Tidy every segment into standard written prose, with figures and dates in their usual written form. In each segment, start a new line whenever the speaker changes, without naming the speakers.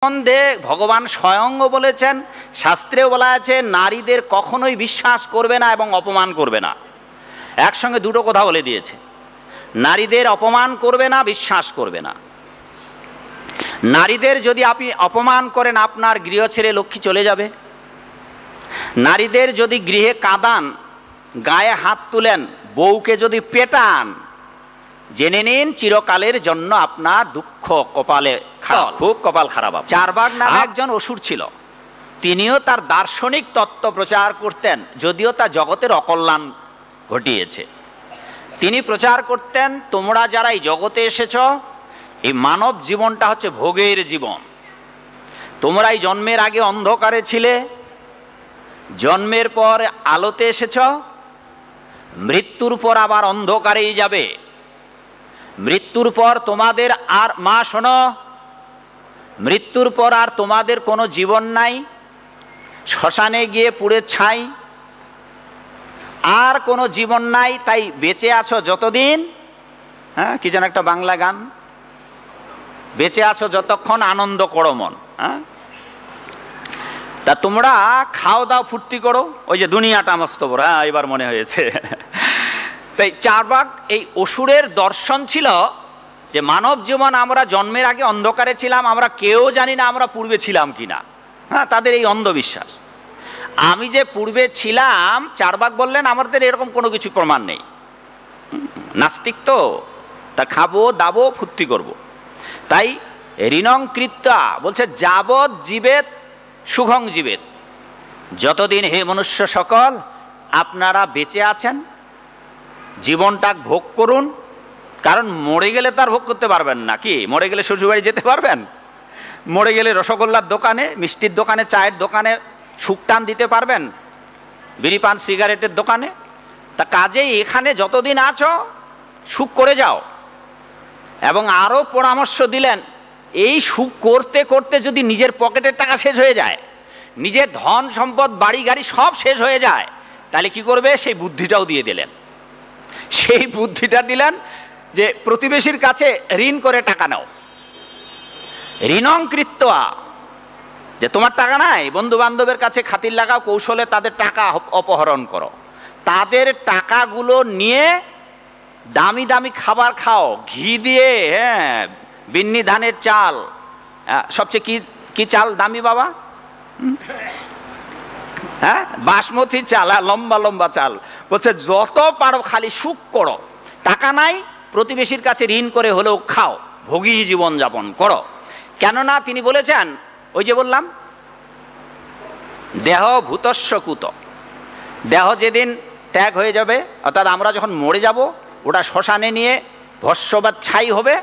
সম্বন্ধে ভগবান স্বয়ং বলেছেন, শাস্ত্রেও বলা আছে নারীদের কখনোই বিশ্বাস করবে না এবং অপমান করবে না। একসঙ্গে দুটো কথা বলে দিয়েছে, নারীদের অপমান করবে না, বিশ্বাস করবে না। নারীদের যদি আপনি অপমান করেন আপনার গৃহ ছেড়ে লক্ষ্মী চলে যাবে। নারীদের যদি গৃহে কাঁদান, গায়ে হাত তুলেন, বউকে যদি পেটান, জেনে নিন চিরকালের জন্য আপনার দুঃখ কপালে, খুব কপাল খারাপ। চারবাগ নামে একজন অসুর ছিল, তিনিও তার দার্শনিক তত্ত্ব প্রচার করতেন, যদিও তা জগতের অকল্যাণ ঘটিয়েছে। তিনি প্রচার করতেন, তোমরা যারা এই জগতে এসেছ, এই মানব জীবনটা হচ্ছে ভোগের জীবন। তোমরা এই জন্মের আগে অন্ধকারে ছিলে, জন্মের পর আলোতে এসেছ, মৃত্যুর পর আবার অন্ধকারেই যাবে। মৃত্যুর পর তোমাদের আর, মা শোনো, মৃত্যুর পর আর তোমাদের কোনো জীবন নাই, শ্মশানে গিয়ে পুড়ে ছাই, আর কোনো জীবন নাই। তাই বেঁচে আছো যতদিন, হ্যাঁ কি যেন একটা বাংলা গান, বেঁচে আছো যতক্ষণ আনন্দ করো মন। হ্যাঁ, তা তোমরা খাও দাও ফুর্তি করো, ওই যে দুনিয়াটা মস্ত বড়। হ্যাঁ, এবার মনে হয়েছে। তাই চারবাগ এই অসুরের দর্শন ছিল যে মানব জীবন, আমরা জন্মের আগে অন্ধকারে ছিলাম, আমরা কেউ জানি না আমরা পূর্বে ছিলাম কিনা। হ্যাঁ, তাদের এই অন্ধবিশ্বাস। আমি যে পূর্বে ছিলাম, চারবাগ বললেন আমাদের এরকম কোনো কিছু প্রমাণ নেই, নাস্তিক তো, তা খাবো দাবো ফুর্তি করব। তাই ঋণং কৃত্যা বলছে, যাবৎ জীবেত সুখং জীবেত, যতদিন হে মনুষ্য সকল আপনারা বেঁচে আছেন জীবনটা ভোগ করুন। কারণ মরে গেলে তার ভোগ করতে পারবেন না। কি মরে গেলে শ্বশুরবাড়ি যেতে পারবেন? মরে গেলে রসগোল্লার দোকানে, মিষ্টির দোকানে, চায়ের দোকানে সুখ টান দিতে পারবেন? বিড়ি পান সিগারেটের দোকানে? তা কাজেই এখানে যতদিন আছো সুখ করে যাও। এবং আরও পরামর্শ দিলেন, এই সুখ করতে করতে যদি নিজের পকেটের টাকা শেষ হয়ে যায়, নিজের ধন সম্পদ বাড়ি গাড়ি সব শেষ হয়ে যায়, তাহলে কি করবে? সেই বুদ্ধিটাও দিয়ে দিলেন। সেই বুদ্ধিটা দিলেন যে প্রতিবেশীর কাছে ঋণ করে টাকা নাও। ঋণং কৃত্যা, যে তোমার টাকা নাই, বন্ধু বান্ধবের কাছে খাতির লাগাও, কৌশলে তাদের টাকা অপহরণ করো, তাদের টাকাগুলো নিয়ে দামি দামি খাবার খাও, ঘি দিয়ে, হ্যাঁ বিন্নি ধানের চাল, সবচেয়ে কি কি চাল দামি বাবা? হ্যাঁ, বাসমতি চাল, লম্বা লম্বা চাল। বলছে যত পারো খালি সুখ করো, টাকা নাই প্রতিবেশীর কাছে ঋণ করে হলেও খাও, ভোগী জীবন যাপন করো। কেননা তিনি বলেছেন, ওই যে বললাম দেহ ভূতস্য কুত, দেহ যেদিন ত্যাগ হয়ে যাবে, অর্থাৎ আমরা যখন মরে যাব, ওটা শ্মশানে নিয়ে ভস্মবাদ ছাই হবে,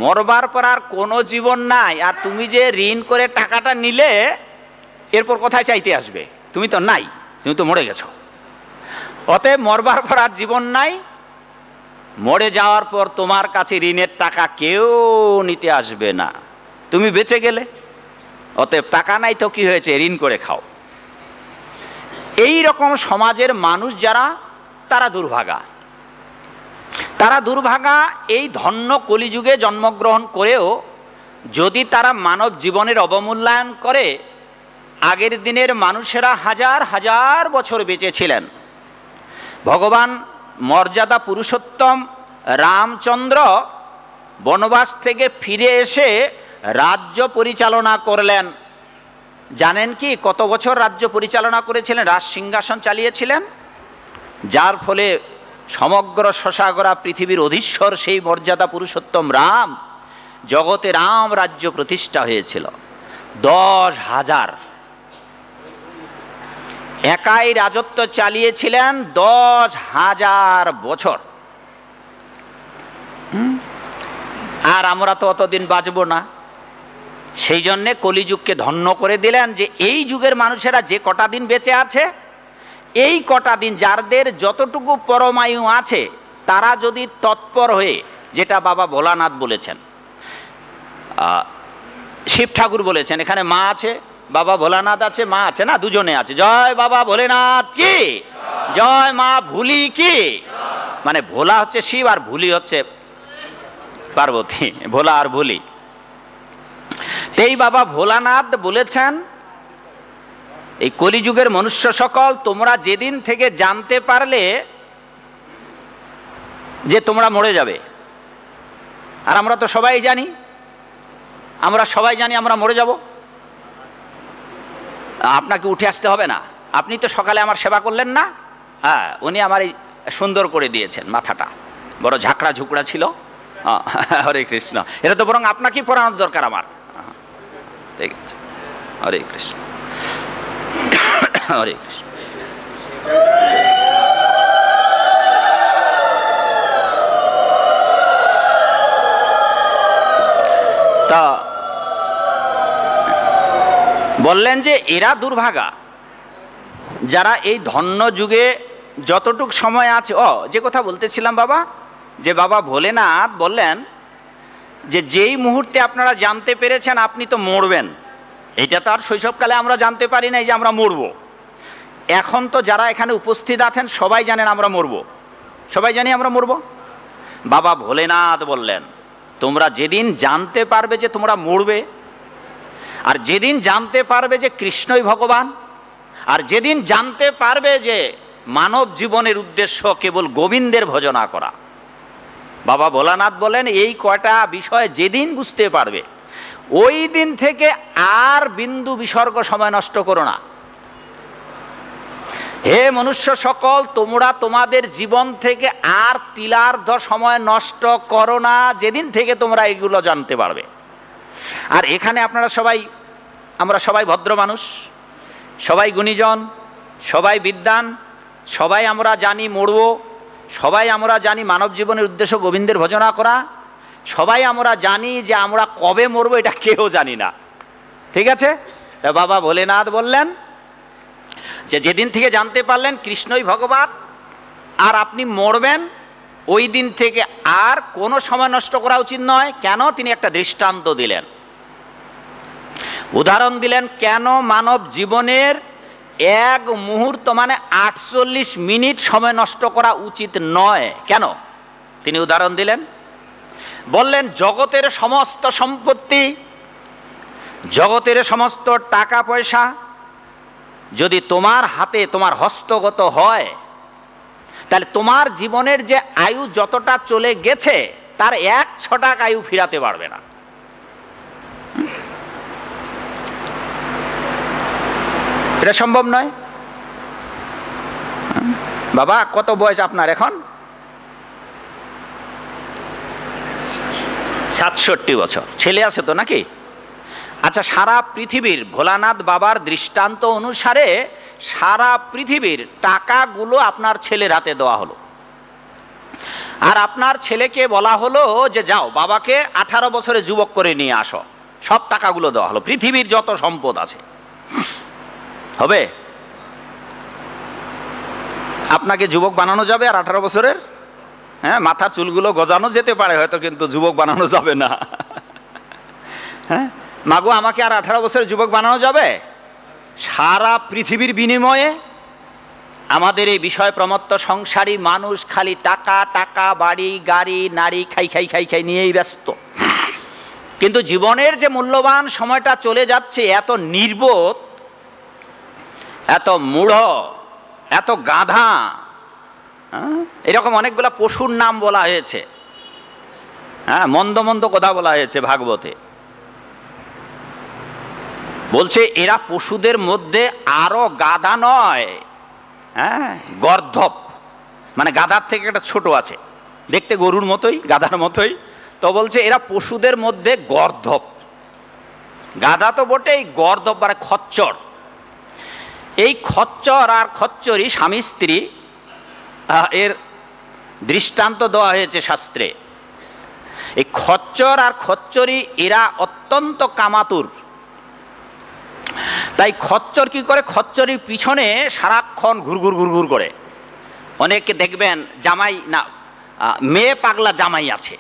মরবার পর আর কোনো জীবন নাই। আর তুমি যে ঋণ করে টাকাটা নিলে, এরপর কোথায় চাইতে আসবে? তুমি তো নাই, তুমি তো মরে গেছো। অতএব মরবার পর আর জীবন নাই, মরে যাওয়ার পর তোমার কাছে ঋণের টাকা কেউ নিতে আসবে না, তুমি বেঁচে গেলে। অতএব টাকা নাই তো কি হয়েছে, ঋণ করে খাও। এই রকম সমাজের মানুষ যারা, তারা দুর্ভাগা। তারা দুর্ভাগা। এই ধন্য কলিযুগে জন্মগ্রহণ করেও যদি তারা মানব জীবনের অবমূল্যায়ন করে, আগের দিনের মানুষেরা হাজার হাজার বছর বেঁচে ছিলেন। ভগবান মর্যাদা পুরুষোত্তম রামচন্দ্র বনবাস থেকে ফিরে এসে রাজ্য পরিচালনা করলেন। জানেন কি কত বছর রাজ্য পরিচালনা করেছিলেন? রাজ সিংহাসন চালিয়েছিলেন, যার ফলে সমগ্র শশাগরা পৃথিবীর অধীশ্বর সেই মর্যাদা পুরুষোত্তম রাম, জগতে রাম রাজ্য প্রতিষ্ঠা হয়েছিল। 10,000 একাই রাজত্ব চালিয়েছিলেন 10,000 বছর। আর আমরা তো অতদিন বাঁচব না। সেই জন্যে কলিযুগকে ধন্য করে দিলেন যে এই যুগের মানুষেরা যে কটা দিন বেঁচে আছে, এই কটা দিন যাদের যতটুকু পরমায়ু আছে, তারা যদি তৎপর হয়ে, যেটা বাবা ভোলানাথ বলেছেন, শিব ঠাকুর বলেছেন, এখানে মা আছে, বাবা ভোলানাথ আছে, মা আছে না, দুজনে আছে। জয় বাবা ভোলেনাথ কি, জয় মা ভুলি কি। মানে ভোলা হচ্ছে শিব আর ভুলি হচ্ছে পার্বতী, ভোলা আর ভুলি। এই বাবা ভোলানাথ বলেছেন, এই কলিযুগের মনুষ্য সকল, তোমরা যেদিন থেকে জানতে পারলে যে তোমরা মরে যাবে, আর আমরা তো সবাই জানি, আমরা মরে যাব। আপনাকে উঠে আসতে হবে না, আপনি তো সকালে আমার সেবা করলেন না, হ্যাঁ, উনি আমার এই সুন্দর করে দিয়েছেন, মাথাটা বড় ঝাঁকড়া ঝুঁকড়া ছিল। হরে কৃষ্ণ, এটা তো বরং আপনাকেই পড়ানোর দরকার আমার। ঠিক আছে, হরে কৃষ্ণ, হরে কৃষ্ণ। তা বললেন যে এরা দুর্ভাগা যারা এই ধন্য যুগে যতটুক সময় আছে। যে কথা বলতেছিলাম বাবা, যে বাবা ভোলেনাথ বললেন যে যেই মুহূর্তে আপনারা জানতে পেরেছেন আপনি তো মরবেন, এটা তো আর শৈশবকালে আমরা জানতে পারি না যে আমরা মরব। এখন তো যারা এখানে উপস্থিত আছেন সবাই জানেন আমরা মরব, সবাই জানি আমরা মরব। বাবা ভোলেনাথ বললেন তোমরা যেদিন জানতে পারবে যে তোমরা মরবে, আর যেদিন জানতে পারবে যে কৃষ্ণই ভগবান, আর যেদিন জানতে পারবে যে মানব জীবনের উদ্দেশ্য কেবল গোবিন্দের ভজনা করা, বাবা ভোলানাথ বলেন এই কয়টা বিষয় যেদিন বুঝতে পারবে ওই দিন থেকে আর বিন্দু বিসর্গ সময় নষ্ট করো না। হে মনুষ্য সকল, তোমরা তোমাদের জীবন থেকে আর তিলার্ধ সময় নষ্ট করো না যেদিন থেকে তোমরা এগুলো জানতে পারবে। আর এখানে আপনারা সবাই, আমরা সবাই ভদ্র মানুষ, সবাই গুণীজন, সবাই বিদ্বান, সবাই আমরা জানি মরব, সবাই আমরা জানি মানব জীবনের উদ্দেশ্য গোবিন্দের ভজনা করা, সবাই আমরা জানি যে আমরা কবে মরব এটা কেউ জানি না। ঠিক আছে, তা বাবা ভোলেনাথ বললেন যে যেদিন থেকে জানতে পারলেন কৃষ্ণই ভগবান আর আপনি মরবেন, ওই দিন থেকে আর কোনো সময় নষ্ট করা উচিত নয়। কেন? তিনি একটা দৃষ্টান্ত দিলেন, উদাহরণ দিলেন। কেন মানব জীবনের এক মুহূর্ত মানে 48 মিনিট সময় নষ্ট করা উচিত নয়, কেন তিনি উদাহরণ দিলেন। বললেন জগতের সমস্ত সম্পত্তি, জগতের সমস্ত টাকা পয়সা যদি তোমার হাতে, তোমার হস্তগত হয়, তাহলে তোমার জীবনের যে আয়ু যতটা চলে গেছে তার 1/6 আয়ু ফিরাতে পারবে না। এটা সম্ভব নয়। বাবা কত বয়স আপনার এখন? 67 বছর। ছেলে আছে তো নাকি? আচ্ছা, সারা পৃথিবীর ভোলানাথ বাবার দৃষ্টান্ত অনুসারে সারা পৃথিবীর টাকাগুলো আপনার ছেলের হাতে দেওয়া হলো, আর আপনার ছেলেকে বলা হলো যে যাও বাবাকে 18 বছরে যুবক করে নিয়ে আসো। সব টাকাগুলো দেওয়া হলো, পৃথিবীর যত সম্পদ আছে। হবে? আপনাকে যুবক বানানো যাবে আর 18 বছরের? হ্যাঁ, মাথার চুলগুলো গজানো যেতে পারে হয়তো, কিন্তু যুবক বানানো যাবে না। হ্যাঁ, মাগো আমাকে আর 18 বছরের যুবক বানানো যাবে? সারা পৃথিবীর বিনিময়ে আমাদের এই বিষয় প্রমত্ত সংসারী মানুষ খালি টাকা টাকা, বাড়ি গাড়ি, নারী, খাই খাই খাই খাই নিয়েই ব্যস্ত। কিন্তু জীবনের যে মূল্যবান সময়টা চলে যাচ্ছে এত নির্বোধ, এত মূঢ়, এত গাধা, এরকম অনেকগুলা পশুর নাম বলা হয়েছে। হ্যাঁ, মন্দ মন্দ কথা বলা হয়েছে ভাগবতে। বলছে এরা পশুদের মধ্যে আরো গাধা নয়, হ্যাঁ, গর্ধব, মানে গাধার থেকে একটা ছোট আছে, দেখতে গরুর মতোই, গাধার মতোই। তো বলছে এরা পশুদের মধ্যে গর্ধব। গাধা তো বটেই, গর্ধব মানে খচ্চর। এই খচ্চর আর খচ্চরি স্বামী স্ত্রী, এর দৃষ্টান্ত দেওয়া হয়েছে শাস্ত্রে। এই খচ্চর আর খচ্চরি এরা অত্যন্ত কামাতুর। তাই খচ্চর কি করে? খচ্চরির পিছনে সারাক্ষণ ঘুরঘুর ঘুরঘুর করে। অনেকে দেখবেন জামাই না, মেয়ে পাগলা জামাই আছে।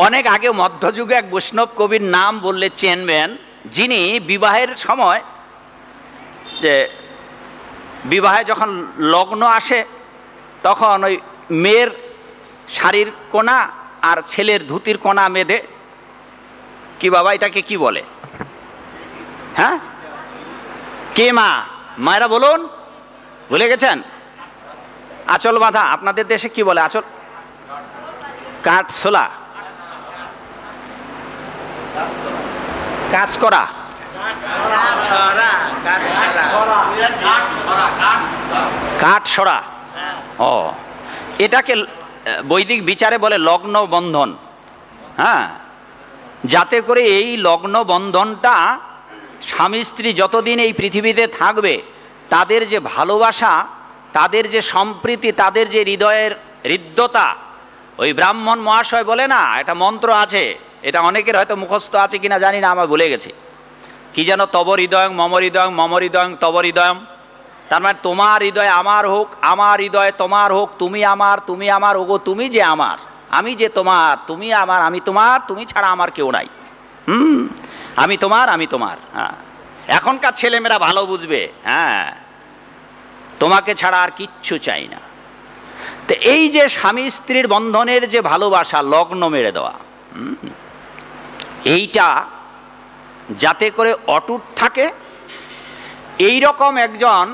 অনেক আগে মধ্যযুগে এক বৈষ্ণব কবির নাম বললে চেনবেন, যিনি বিবাহের সময়, যে বিবাহে যখন লগ্ন আসে তখন ওই মেয়ের শাড়ির কোনা আর ছেলের ধুতির কোনা বেঁধে কি বাবা এটাকে কি বলে? হ্যাঁ, কে মা? মায়েরা বলুন, ভুলে গেছেন? আঁচল বাঁধা, আপনাদের দেশে কি বলে? আঁচল, কাঠছোলা, কাজ করা, কাঠ সরা। ও, এটাকে বৈদিক বিচারে বলে লগ্ন বন্ধন। হ্যাঁ, যাতে করে এই লগ্ন বন্ধনটা স্বামী স্ত্রী যতদিন এই পৃথিবীতে থাকবে, তাদের যে ভালোবাসা, তাদের যে সম্প্রীতি, তাদের যে হৃদয়ের হৃদ্যতা, ওই ব্রাহ্মণ মহাশয় বলে না, একটা মন্ত্র আছে, এটা অনেকের হয়তো মুখস্থ আছে কিনা জানি না, আমার ভুলে গেছি, কি যেন, তব হৃদয়ং মম হৃদয়ং মম হৃদয়ং তব হৃদয়ং। তার মানে তোমার হৃদয় আমার হোক, আমার হৃদয় তোমার হোক, তুমি আমার, তুমি আমার, ওগো তুমি যে আমার, আমি যে তোমার, তুমি আমার, আমি তোমার, তুমি ছাড়া আমার কেউ নাই। আমি তোমার, আমি তোমার। হ্যাঁ, এখনকার ছেলেমেয়েরা ভালো বুঝবে। হ্যাঁ, তোমাকে ছাড়া আর কিচ্ছু চাই না। তো এই যে স্বামী স্ত্রীর বন্ধনের যে ভালোবাসা, লগ্ন মেরে দেওয়া, এইটা যাতে করে অটুট থাকে, এই রকম একজন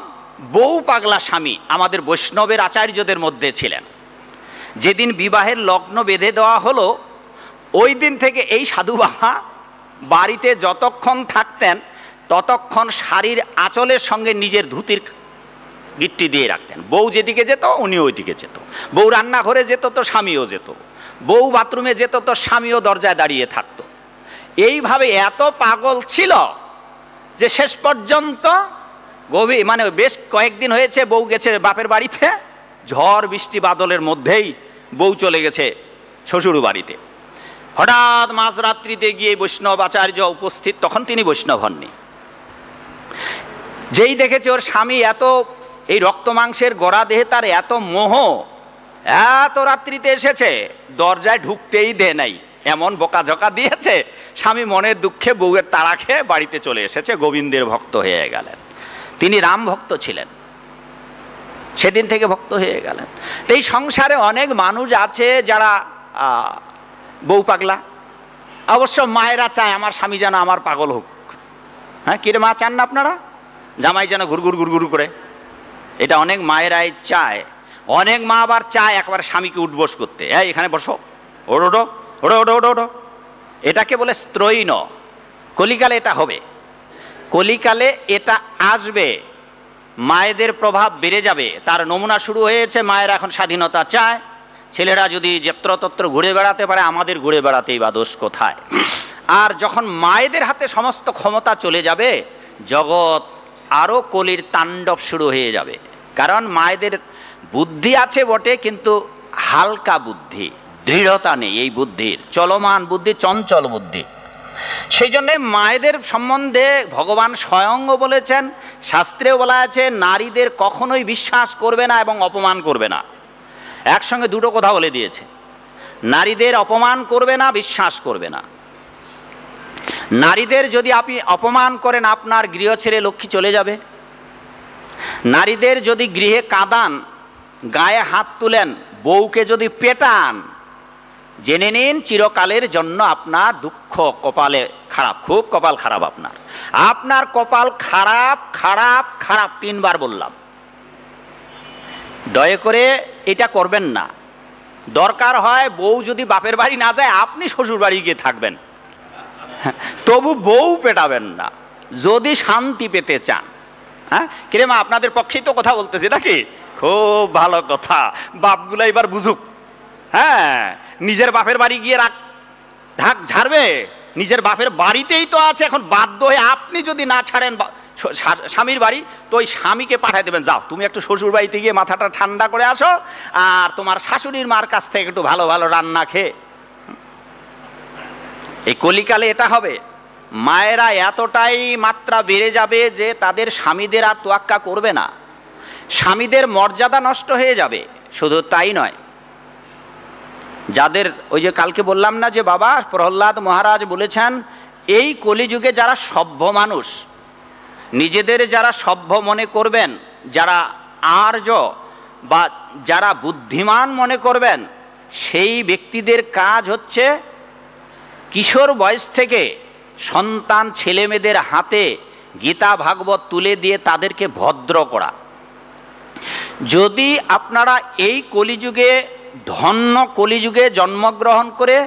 বউ পাগলা স্বামী আমাদের বৈষ্ণবের আচার্যদের মধ্যে ছিলেন। যেদিন বিবাহের লগ্ন বেঁধে দেওয়া হলো, ওই দিন থেকে এই সাধু বাবা বাড়িতে যতক্ষণ থাকতেন ততক্ষণ শাড়ির আঁচলের সঙ্গে নিজের ধুতির গিট্টি দিয়ে রাখতেন। বউ যেদিকে যেত উনি ওইদিকে যেত, বউ রান্নাঘরে যেত তো স্বামীও যেত, বউ বাথরুমে যেত তো স্বামীও দরজায় দাঁড়িয়ে থাকতো। এইভাবে এত পাগল ছিল যে শেষ পর্যন্ত গভীর, মানে বেশ কয়েকদিন হয়েছে বউ গেছে বাপের বাড়িতে, ঝড় বৃষ্টি বাদলের মধ্যেই বউ চলে গেছে শ্বশুর বাড়িতে। হঠাৎ মাঝরাত্রিতে গিয়ে বৈষ্ণব আচার্য উপস্থিত, তখন তিনি বৈষ্ণব হননি। যেই দেখেছে ওর স্বামী এত, এই রক্ত মাংসের গড়া দেহে তার এত মোহ, এত রাত্রিতে এসেছে, দরজায় ঢুকতেই দেয় নাই, এমন বকাঝকা দিয়েছে। স্বামী মনের দুঃখে বউয়ের তাড়া খেয়ে বাড়িতে চলে এসেছে, গোবিন্দের ভক্ত হয়ে গেলেন। তিনি রাম ভক্ত ছিলেন, সেদিন থেকে ভক্ত হয়ে গেলেন। তো এই সংসারে অনেক মানুষ আছে যারা বউ পাগলা। অবশ্য মায়েরা চায় আমার স্বামী যেন আমার পাগল হোক। হ্যাঁ, কিরে মা, চান না আপনারা জামাই যেন ঘুরঘুর ঘুরঘুর করে? এটা অনেক মায়েরাই চায়। অনেক মা আবার চায় একবার স্বামীকে উঠবোস করতে, এই এখানে বসো, ওড়ো ওড়ো ওড়ো ওড়ো ওড়ো ওড়ো। এটাকে বলে স্ত্রৈণ। কলিকালে এটা হবে, কলিকালে এটা আসবে, মায়েদের প্রভাব বেড়ে যাবে। তার নমুনা শুরু হয়েছে। মায়েরা এখন স্বাধীনতা চায়, ছেলেরা যদি যত্রতত্র ঘুরে বেড়াতে পারে, আমাদের ঘুরে বেড়াতেই বা দোষ কোথায়? আর যখন মায়েদের হাতে সমস্ত ক্ষমতা চলে যাবে, জগৎ আরও কলির তাণ্ডব শুরু হয়ে যাবে। কারণ মায়েদের বুদ্ধি আছে বটে, কিন্তু হালকা বুদ্ধি, দৃঢ়তা নেই এই বুদ্ধির, চলমান বুদ্ধি, চঞ্চল বুদ্ধি। সেই জন্যে মায়েদের সম্বন্ধে ভগবান স্বয়ং বলেছেন, শাস্ত্রেও বলা আছে, নারীদের কখনোই বিশ্বাস করবে না এবং অপমান করবে না। একসঙ্গে দুটো কথা বলে দিয়েছে, নারীদের অপমান করবে না, বিশ্বাস করবে না। নারীদের যদি আপনি অপমান করেন, আপনার গৃহ ছেড়ে লক্ষ্মী চলে যাবে। নারীদের যদি গৃহে কাঁদান, গায়ে হাত তুলেন, বউকে যদি পেটান, জেনে নিন চিরকালের জন্য আপনার দুঃখ, কপালে খারাপ, খুব কপাল খারাপ আপনার। আপনার কপাল খারাপ খারাপ খারাপ, 3 বার বললাম। দয়া করে এটা করবেন না। দরকার হয় বউ যদি বাপের বাড়ি না যায়, আপনি শ্বশুর বাড়ি গিয়ে থাকবেন, তবু বউ পেটাবেন না, যদি শান্তি পেতে চান। হ্যাঁ, কিরে মা, আপনাদের পক্ষেই তো কথা বলতেছি নাকি? খুব ভালো কথা, বাপগুলা এবার বুঝুক। হ্যাঁ, নিজের বাপের বাড়ি গিয়ে ঢাক ঝাড়বে, নিজের বাপের বাড়িতেই তো আছে। এখন বাধ্য হয়ে আপনি যদি না ছাড়েন স্বামীর বাড়ি, তো ওই স্বামীকে পাঠিয়ে দেবেন, যাও তুমি একটু শ্বশুর বাড়িতে গিয়ে মাথাটা ঠান্ডা করে আসো, আর তোমার শাশুড়ির মার কাছ থেকে একটু ভালো ভালো রান্না খেয়ে। এই কলিকালে এটা হবে। মায়েরা এতটাই মাত্রা বেড়ে যাবে যে তাদের স্বামীদের আর তোয়াক্কা করবে না, স্বামীদের মর্যাদা নষ্ট হয়ে যাবে। শুধু তাই নয়, যাদের ওই যে কালকে বললাম না যে বাবা প্রহ্লাদ মহারাজ বলেছেন, এই কলিযুগে যারা সভ্য মানুষ, নিজেদের যারা সভ্য মনে করবেন, যারা আর্য বা যারা বুদ্ধিমান মনে করবেন, সেই ব্যক্তিদের কাজ হচ্ছে কিশোর বয়স থেকে সন্তান ছেলেমেয়েদের হাতে গীতা ভাগবত তুলে দিয়ে তাদেরকে ভদ্র করা। যদি আপনারা এই কলিযুগে, ধন্য কলিযুগে জন্মগ্রহণ করে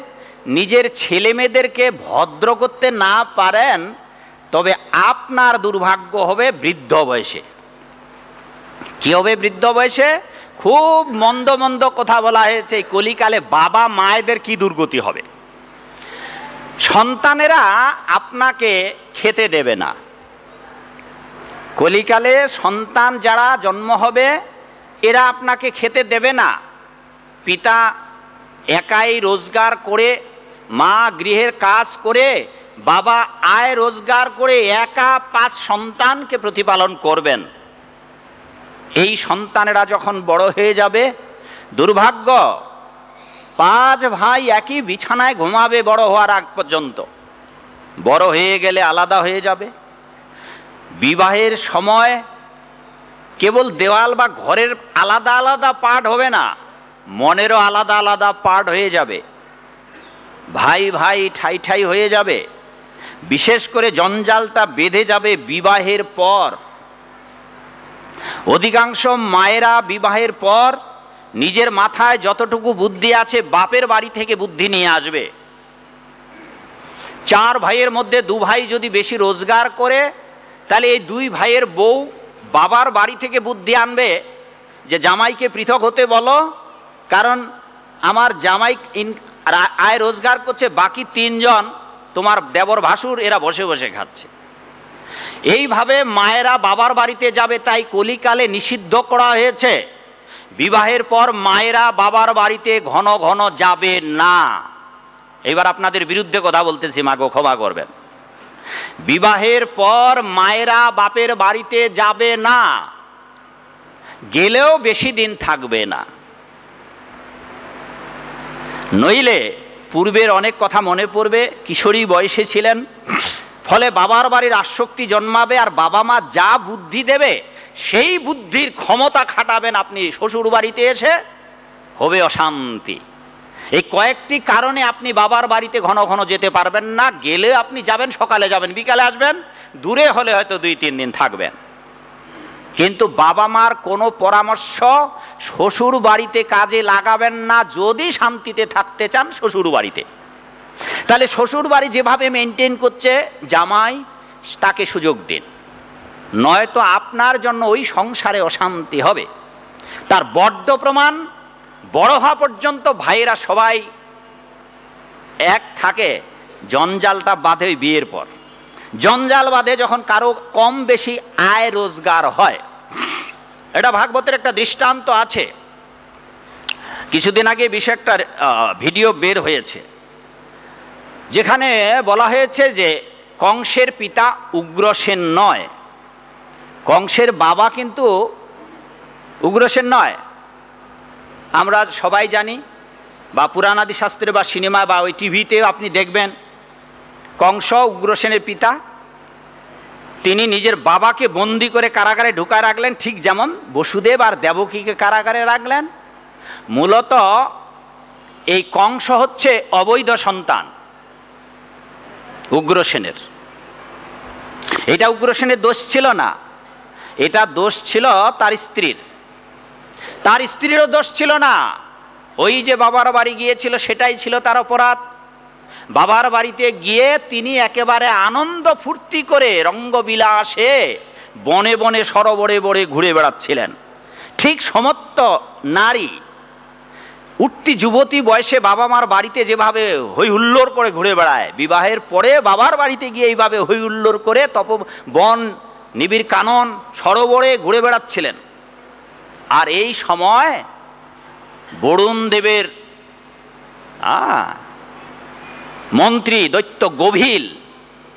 নিজের ছেলেমেয়েদেরকে ভদ্র করতে না পারেন, তবে আপনার দুর্ভাগ্য হবে বৃদ্ধ বয়সে। কি হবে বৃদ্ধ বয়সে? খুব মন্দ মন্দ কথা বলা হয়েছে। এই কলিকালে বাবা মায়েদের কি দুর্গতি হবে। সন্তানেরা আপনাকে খেতে দেবে না। কলিকালে সন্তান যারা জন্ম হবে এরা আপনাকে খেতে দেবে না। পিতা একাই রোজগার করে, মা গৃহের কাজ করে, বাবা আয় রোজগার করে একা 5 সন্তানকে প্রতিপালন করবেন। এই সন্তানেরা যখন বড় হয়ে যাবে, দুর্ভাগ্য 5 ভাই একই বিছানায় ঘুমাবে বড় হওয়ার আগ পর্যন্ত। বড় হয়ে গেলে আলাদা হয়ে যাবে। বিবাহের সময় কেবল দেওয়াল বা ঘরের আলাদা আলাদা পার্ট হবে না, মনেরও আলাদা আলাদা পার্ট হয়ে যাবে। ভাই ভাই ঠাই ঠাই হয়ে যাবে। বিশেষ করে জঞ্জালটা বেঁধে যাবে বিবাহের পর। অধিকাংশ মায়েরা বিবাহের পর নিজের মাথায় যতটুকু বুদ্ধি আছে বাপের বাড়ি থেকে বুদ্ধি নিয়ে আসবে। 4 ভাইয়ের মধ্যে 2 ভাই যদি বেশি রোজগার করে, তাহলে এই 2 ভাইয়ের বউ বাবার বাড়ি থেকে বুদ্ধি আনবে যে জামাইকে পৃথক হতে বলো, কারণ আমার জামাই আয় রোজগার করছে, বাকি 3 জন তোমার দেবর ভাসুর এরা বসে বসে খাচ্ছে। এইভাবে মায়েরা বাবার বাড়িতে যাবে। তাই কলিকালে নিষিদ্ধ করা হয়েছে বিবাহের পর মায়েরা বাবার বাড়িতে ঘন ঘন যাবে না। এবার আপনাদের বিরুদ্ধে কথা বলতেছি, মাগো ক্ষমা করবেন। বিবাহের পর মায়েরা বাপের বাড়িতে যাবে না, গেলেও বেশি দিন থাকবে না। নইলে পূর্বের অনেক কথা মনে পড়বে। কিশোরী বয়সে ছিলেন, ফলে বাবার বাড়ির আসক্তি জন্মাবে, আর বাবা মা যা বুদ্ধি দেবে সেই বুদ্ধির ক্ষমতা খাটাবেন আপনি। শ্বশুর বাড়িতে এসে হবে অশান্তি। এই কয়েকটি কারণে আপনি বাবার বাড়িতে ঘন ঘন যেতে পারবেন না। গেলে আপনি যাবেন, সকালে যাবেন, বিকালে আসবেন, দূরে হলে হয়তো 2-3 দিন থাকবেন। কিন্তু বাবা মার কোনো পরামর্শ শ্বশুর বাড়িতে কাজে লাগাবেন না যদি শান্তিতে থাকতে চান শ্বশুর বাড়িতে। তাহলে শ্বশুর বাড়ি যেভাবে মেনটেন করছে জামাই, তাকে সুযোগ দিন, নয়তো আপনার জন্য ওই সংসারে অশান্তি হবে। তার বড্ড প্রমাণ, বড় হওয়া পর্যন্ত ভাইয়েরা সবাই এক থাকে, জঞ্জালটা বাঁধে ওই বিয়ের পর। জঞ্জাল বাঁধে যখন কারো কম বেশি আয় রোজগার হয়। এটা ভাগবতের একটা দৃষ্টান্ত আছে। কিছুদিন আগে বিশেষ একটা ভিডিও বের হয়েছে, যেখানে বলা হয়েছে যে কংসের পিতা উগ্রসেন নয়, কংসের বাবা কিন্তু উগ্রসেন নয়। আমরা সবাই জানি, বা পুরাণাদি শাস্ত্রে বা সিনেমা বা ওই টিভিতে আপনি দেখবেন, কংস উগ্রসেনের পিতা। তিনি নিজের বাবাকে বন্দি করে কারাগারে ঢুকায় রাখলেন, ঠিক যেমন বসুদেব আর দেবকীকে কারাগারে রাখলেন। মূলত এই কংস হচ্ছে অবৈধ সন্তান উগ্রসেনের। এটা উগ্রসেনের দোষ ছিল না, এটা দোষ ছিল তার স্ত্রীর। তার স্ত্রীরও দোষ ছিল না, ওই যে বাবার বাড়ি গিয়েছিল সেটাই ছিল তার অপরাধ। বাবার বাড়িতে গিয়ে তিনি একেবারে আনন্দ ফুর্তি করে রঙ্গবিলাসে বনে বনে সরোবরে বনে ঘুরে বেড়াচ্ছিলেন। ঠিক সমস্ত নারী উঠতি যুবতী বয়সে বাবা মার বাড়িতে যেভাবে হই হুল্লোড় করে ঘুরে বেড়ায়, বিবাহের পরে বাবার বাড়িতে গিয়ে এইভাবে হই হুল্লোড় করে বন নিবিড় কানন সরোবরে ঘুরে বেড়াচ্ছিলেন। আর এই সময় বরুণ দেবের মন্ত্রী দৈত্য গভীল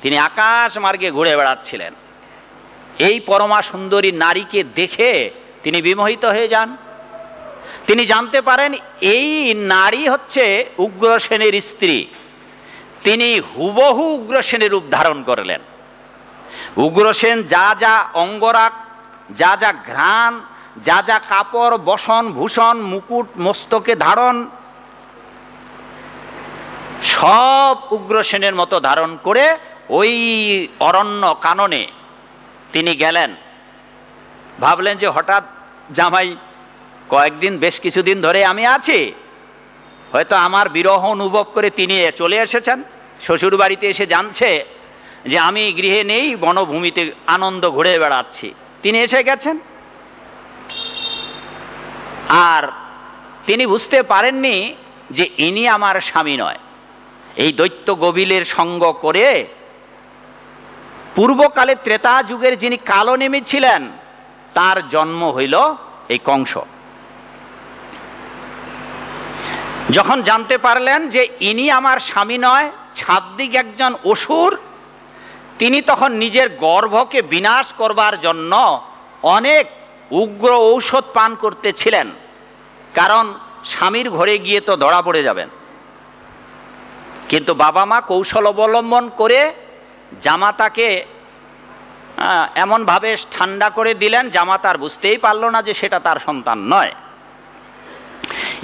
তিনি আকাশ মার্গে ঘুরে বেড়াচ্ছিলেন। এই পরমা সুন্দরী নারীকে দেখে তিনি বিমোহিত হয়ে যান। তিনি জানতে পারেন এই নারী হচ্ছে উগ্রসেনের স্ত্রী। তিনি হুবহু উগ্রসেনের রূপ ধারণ করলেন। উগ্রসেন যা যা অঙ্গরাগ, যা যা ঘ্রাণ, যা যা কাপড় বসন ভূষণ মুকুট মস্তকে ধারণ, সব উগ্রসেনের মতো ধারণ করে ওই অরণ্য কাননে তিনি গেলেন। ভাবলেন যে হঠাৎ জামাই কয়েকদিন, বেশ কিছুদিন ধরে আমি আছি, হয়তো আমার বিরহ অনুভব করে তিনি চলে এসেছেন। শ্বশুর বাড়িতে এসে জানছে যে আমি গৃহে নেই, বনভূমিতে আনন্দ ঘুরে বেড়াচ্ছি, তিনি এসে গেছেন। আর তিনি বুঝতে পারেননি যে ইনি আমার স্বামী নয়। এই দৈত্য গবিলের সঙ্গ করে পূর্বকালে ত্রেতা যুগের যিনি কালনেমী ছিলেন তার জন্ম হইল এই কংস। যখন জানতে পারলেন যে ইনি আমার স্বামী নয়, ছাদ্দিক একজন অসুর, তিনি তখন নিজের গর্ভকে বিনাশ করবার জন্য অনেক উগ্র ঔষধ পান করতেছিলেন, কারণ স্বামীর ঘরে গিয়ে তো ধরা পড়ে যাবেন। কিন্তু বাবা মা কৌশল অবলম্বন করে জামাতাকে এমনভাবে ঠান্ডা করে দিলেন, জামাতা আর বুঝতেই পারল না যে সেটা তার সন্তান নয়।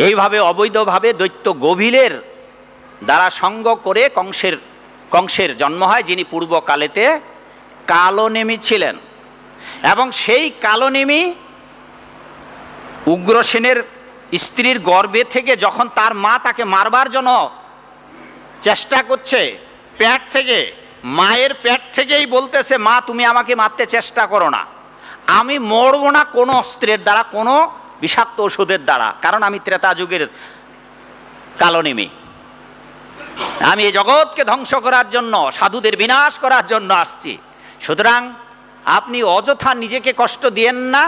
এইভাবে অবৈধভাবে দৈত্য গভীরের দ্বারা সঙ্গ করে কংসের জন্ম হয়, যিনি পূর্বকালেতে কালনেমী ছিলেন। এবং সেই কালনেমী উগ্রসেনের স্ত্রীর গর্ভে থেকে যখন তার মা তাকে মারবার জন্য চেষ্টা করছে, পেট থেকে, মায়ের পেট থেকেই বলতেছে, মা তুমি আমাকে মারতে চেষ্টা করো না, আমি মরব না কোনো অস্ত্রের দ্বারা, কোনো বিষাক্ত ওষুধের দ্বারা, কারণ আমি ত্রেতা যুগের কালনেমী, আমি এই জগৎকে ধ্বংস করার জন্য, সাধুদের বিনাশ করার জন্য আসছি। সুতরাং আপনি অযথা নিজেকে কষ্ট দিয়েন না,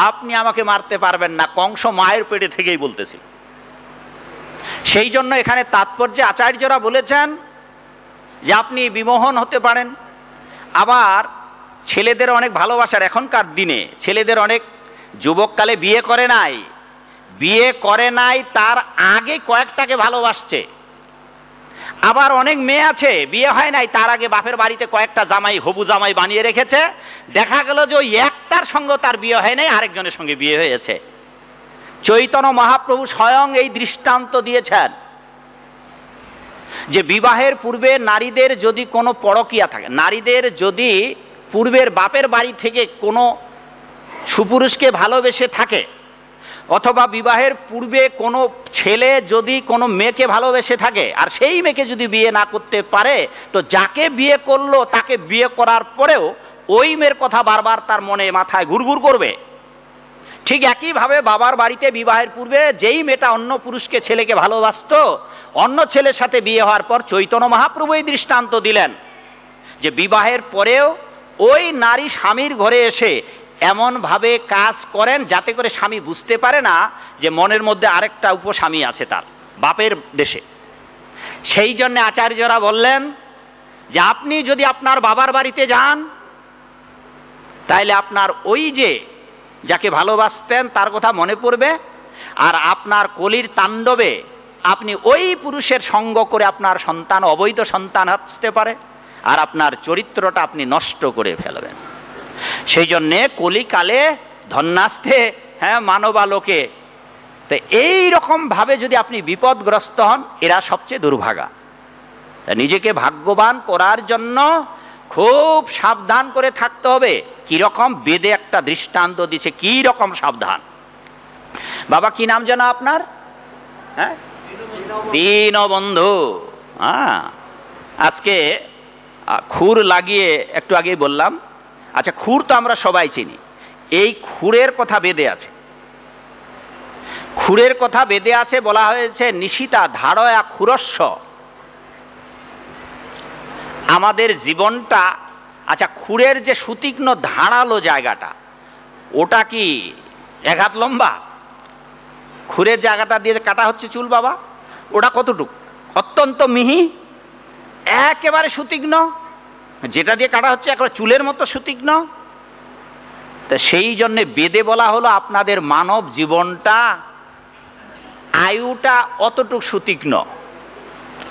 আপনি আমাকে মারতে পারবেন না। কংস মায়ের পেটে থেকেই বলতেছি। সেই জন্য এখানে তাৎপর্যে আচার্যরা বলেছেন যে আপনি বিমোহন হতে পারেন। আবার ছেলেদের অনেক ভালোবাসার, এখনকার দিনে ছেলেদের অনেক যুবককালে বিয়ে করে নাই, তার আগে কয়েকটাকে ভালোবাসছে। আবার অনেক মেয়ে আছে বিয়ে হয় নাই, তার আগে বাপের বাড়িতে কয়েকটা জামাই, হবু জামাই বানিয়ে রেখেছে। দেখা গেল যে ওই একটার সঙ্গে তার বিয়ে হয় নাই, আরেকজনের সঙ্গে বিয়ে হয়েছে। চৈতন্য মহাপ্রভু স্বয়ং এই দৃষ্টান্ত দিয়েছেন যে বিবাহের পূর্বে নারীদের যদি কোনো পরকীয়া থাকে, নারীদের যদি পূর্বের বাপের বাড়ি থেকে কোনো সুপুরুষকে ভালোবেসে থাকে, অথবা বিবাহের পূর্বে কোনো ছেলে যদি কোনো মেয়েকে ভালোবেসে থাকে আর সেই মেয়েকে যদি বিয়ে না করতে পারে, তো যাকে বিয়ে করলো তাকে বিয়ে করার পরেও ওই মেয়ের কথা বারবার তার মনে মাথায় ঘুরঘুর করবে। ঠিক একইভাবে বাবার বাড়িতে বিবাহের পূর্বে যেই মেয়েটা অন্য পুরুষকে, ছেলেকে ভালোবাসত, অন্য ছেলের সাথে বিয়ে হওয়ার পর চৈতন্য মহাপ্রভু এই দৃষ্টান্ত দিলেন যে বিবাহের পরেও ওই নারী স্বামীর ঘরে এসে এমনভাবে কাজ করেন যাতে করে স্বামী বুঝতে পারে না যে মনের মধ্যে আরেকটা উপস্বামী আছে তার বাপের দেশে। সেই জন্য আচার্যরা বললেন যে আপনি যদি আপনার বাবার বাড়িতে যান, তাইলে আপনার ওই যে যাকে ভালোবাসতেন তার কথা মনে পড়বে, আর আপনার কলির তাণ্ডবে আপনি ওই পুরুষের সঙ্গ করে আপনার সন্তান, অবৈধ সন্তান আসতে পারে, আর আপনার চরিত্রটা আপনি নষ্ট করে ফেলবেন। সেই জন্যে কলিকালে ধন্যাস্তে মানবালোকে, তো এইরকম ভাবে যদি আপনি বিপদগ্রস্ত হন, এরা সবচেয়ে দুর্ভাগা। নিজেকে ভাগ্যবান করার জন্য খুব সাবধান করে থাকতে হবে। কিরকম বেদে একটা দৃষ্টান্ত দিচ্ছে, কি রকম সাবধান। বাবা কি নাম যেন আপনার? হ্যাঁ, দীনবন্ধু। আজকে খুর লাগিয়ে একটু আগেই বললাম। আচ্ছা, খুর তো আমরা সবাই চিনি, এই খুরের কথা বেদে আছে। খুরের কথা বেদে আছে, বলা হয়েছে নিশিতা ধারয়া খুরস্ব। আমাদের জীবনটা, আচ্ছা খুরের যে সুতীক্ষ্ণ ধারালো জায়গাটা, ওটা কি এক হাত লম্বা? খুরের জায়গাটা দিয়ে কাটা হচ্ছে চুল বাবা, ওটা কতটুকু? অত্যন্ত মিহি, একেবারে সুতীক্ষ্ণ। যেটা দিয়ে কাটা হচ্ছে একেবারে চুলের মতো সুতীক্ষ্ণ। তা সেই জন্যে বেদে বলা হলো আপনাদের মানব জীবনটা, আয়ুটা অতটুক সুতীক্ষ্ণ।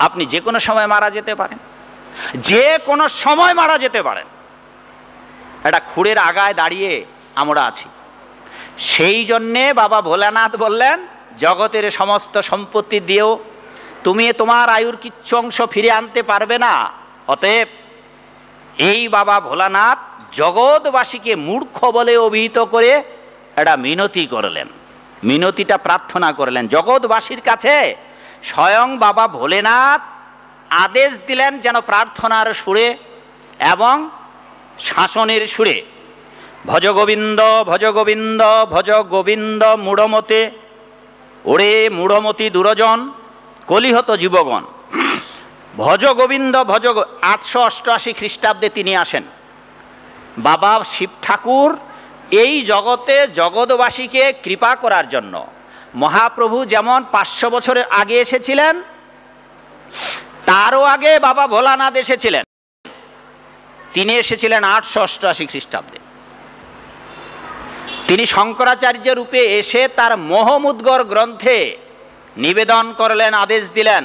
আপনি যে কোনো সময় মারা যেতে পারেন, যে কোনো সময় মারা যেতে পারেন। একটা খুরের আগায় দাঁড়িয়ে আমরা আছি। সেই জন্যে বাবা ভোলানাথ বললেন, জগতের সমস্ত সম্পত্তি দিয়েও তুমি তোমার আয়ুর কিচ্ছু অংশ ফিরে আনতে পারবে না। অতএব এই বাবা ভোলানাথ জগৎবাসীকে মূর্খ বলে অভিহিত করে একটা মিনতি করলেন, মিনতিটা প্রার্থনা করলেন জগৎবাসীর কাছে। স্বয়ং বাবা ভোলেনাথ আদেশ দিলেন যেন প্রার্থনার সুরে এবং শাসনের সুরে ভজ গোবিন্দ ভজ গোবিন্দ ভজ গোবিন্দ মূঢ়মতে, ওরে মূঢ়মতি দুরজন কলিহত জীবগণ। ভজ গোবিন্দ ভজ 888 খ্রিস্টাব্দে তিনি আসেন। বাবা শিব ঠাকুর এই জগতে জগৎবাসীকে কৃপা করার জন্য, মহাপ্রভু যেমন 500 বছরের আগে এসেছিলেন, তারও আগে বাবা ভোলানাথ এসেছিলেন। তিনি এসেছিলেন 888 খ্রিস্টাব্দে। তিনি শঙ্করাচার্য রূপে এসে তার মোহমুদ্গর গ্রন্থে নিবেদন করলেন, আদেশ দিলেন,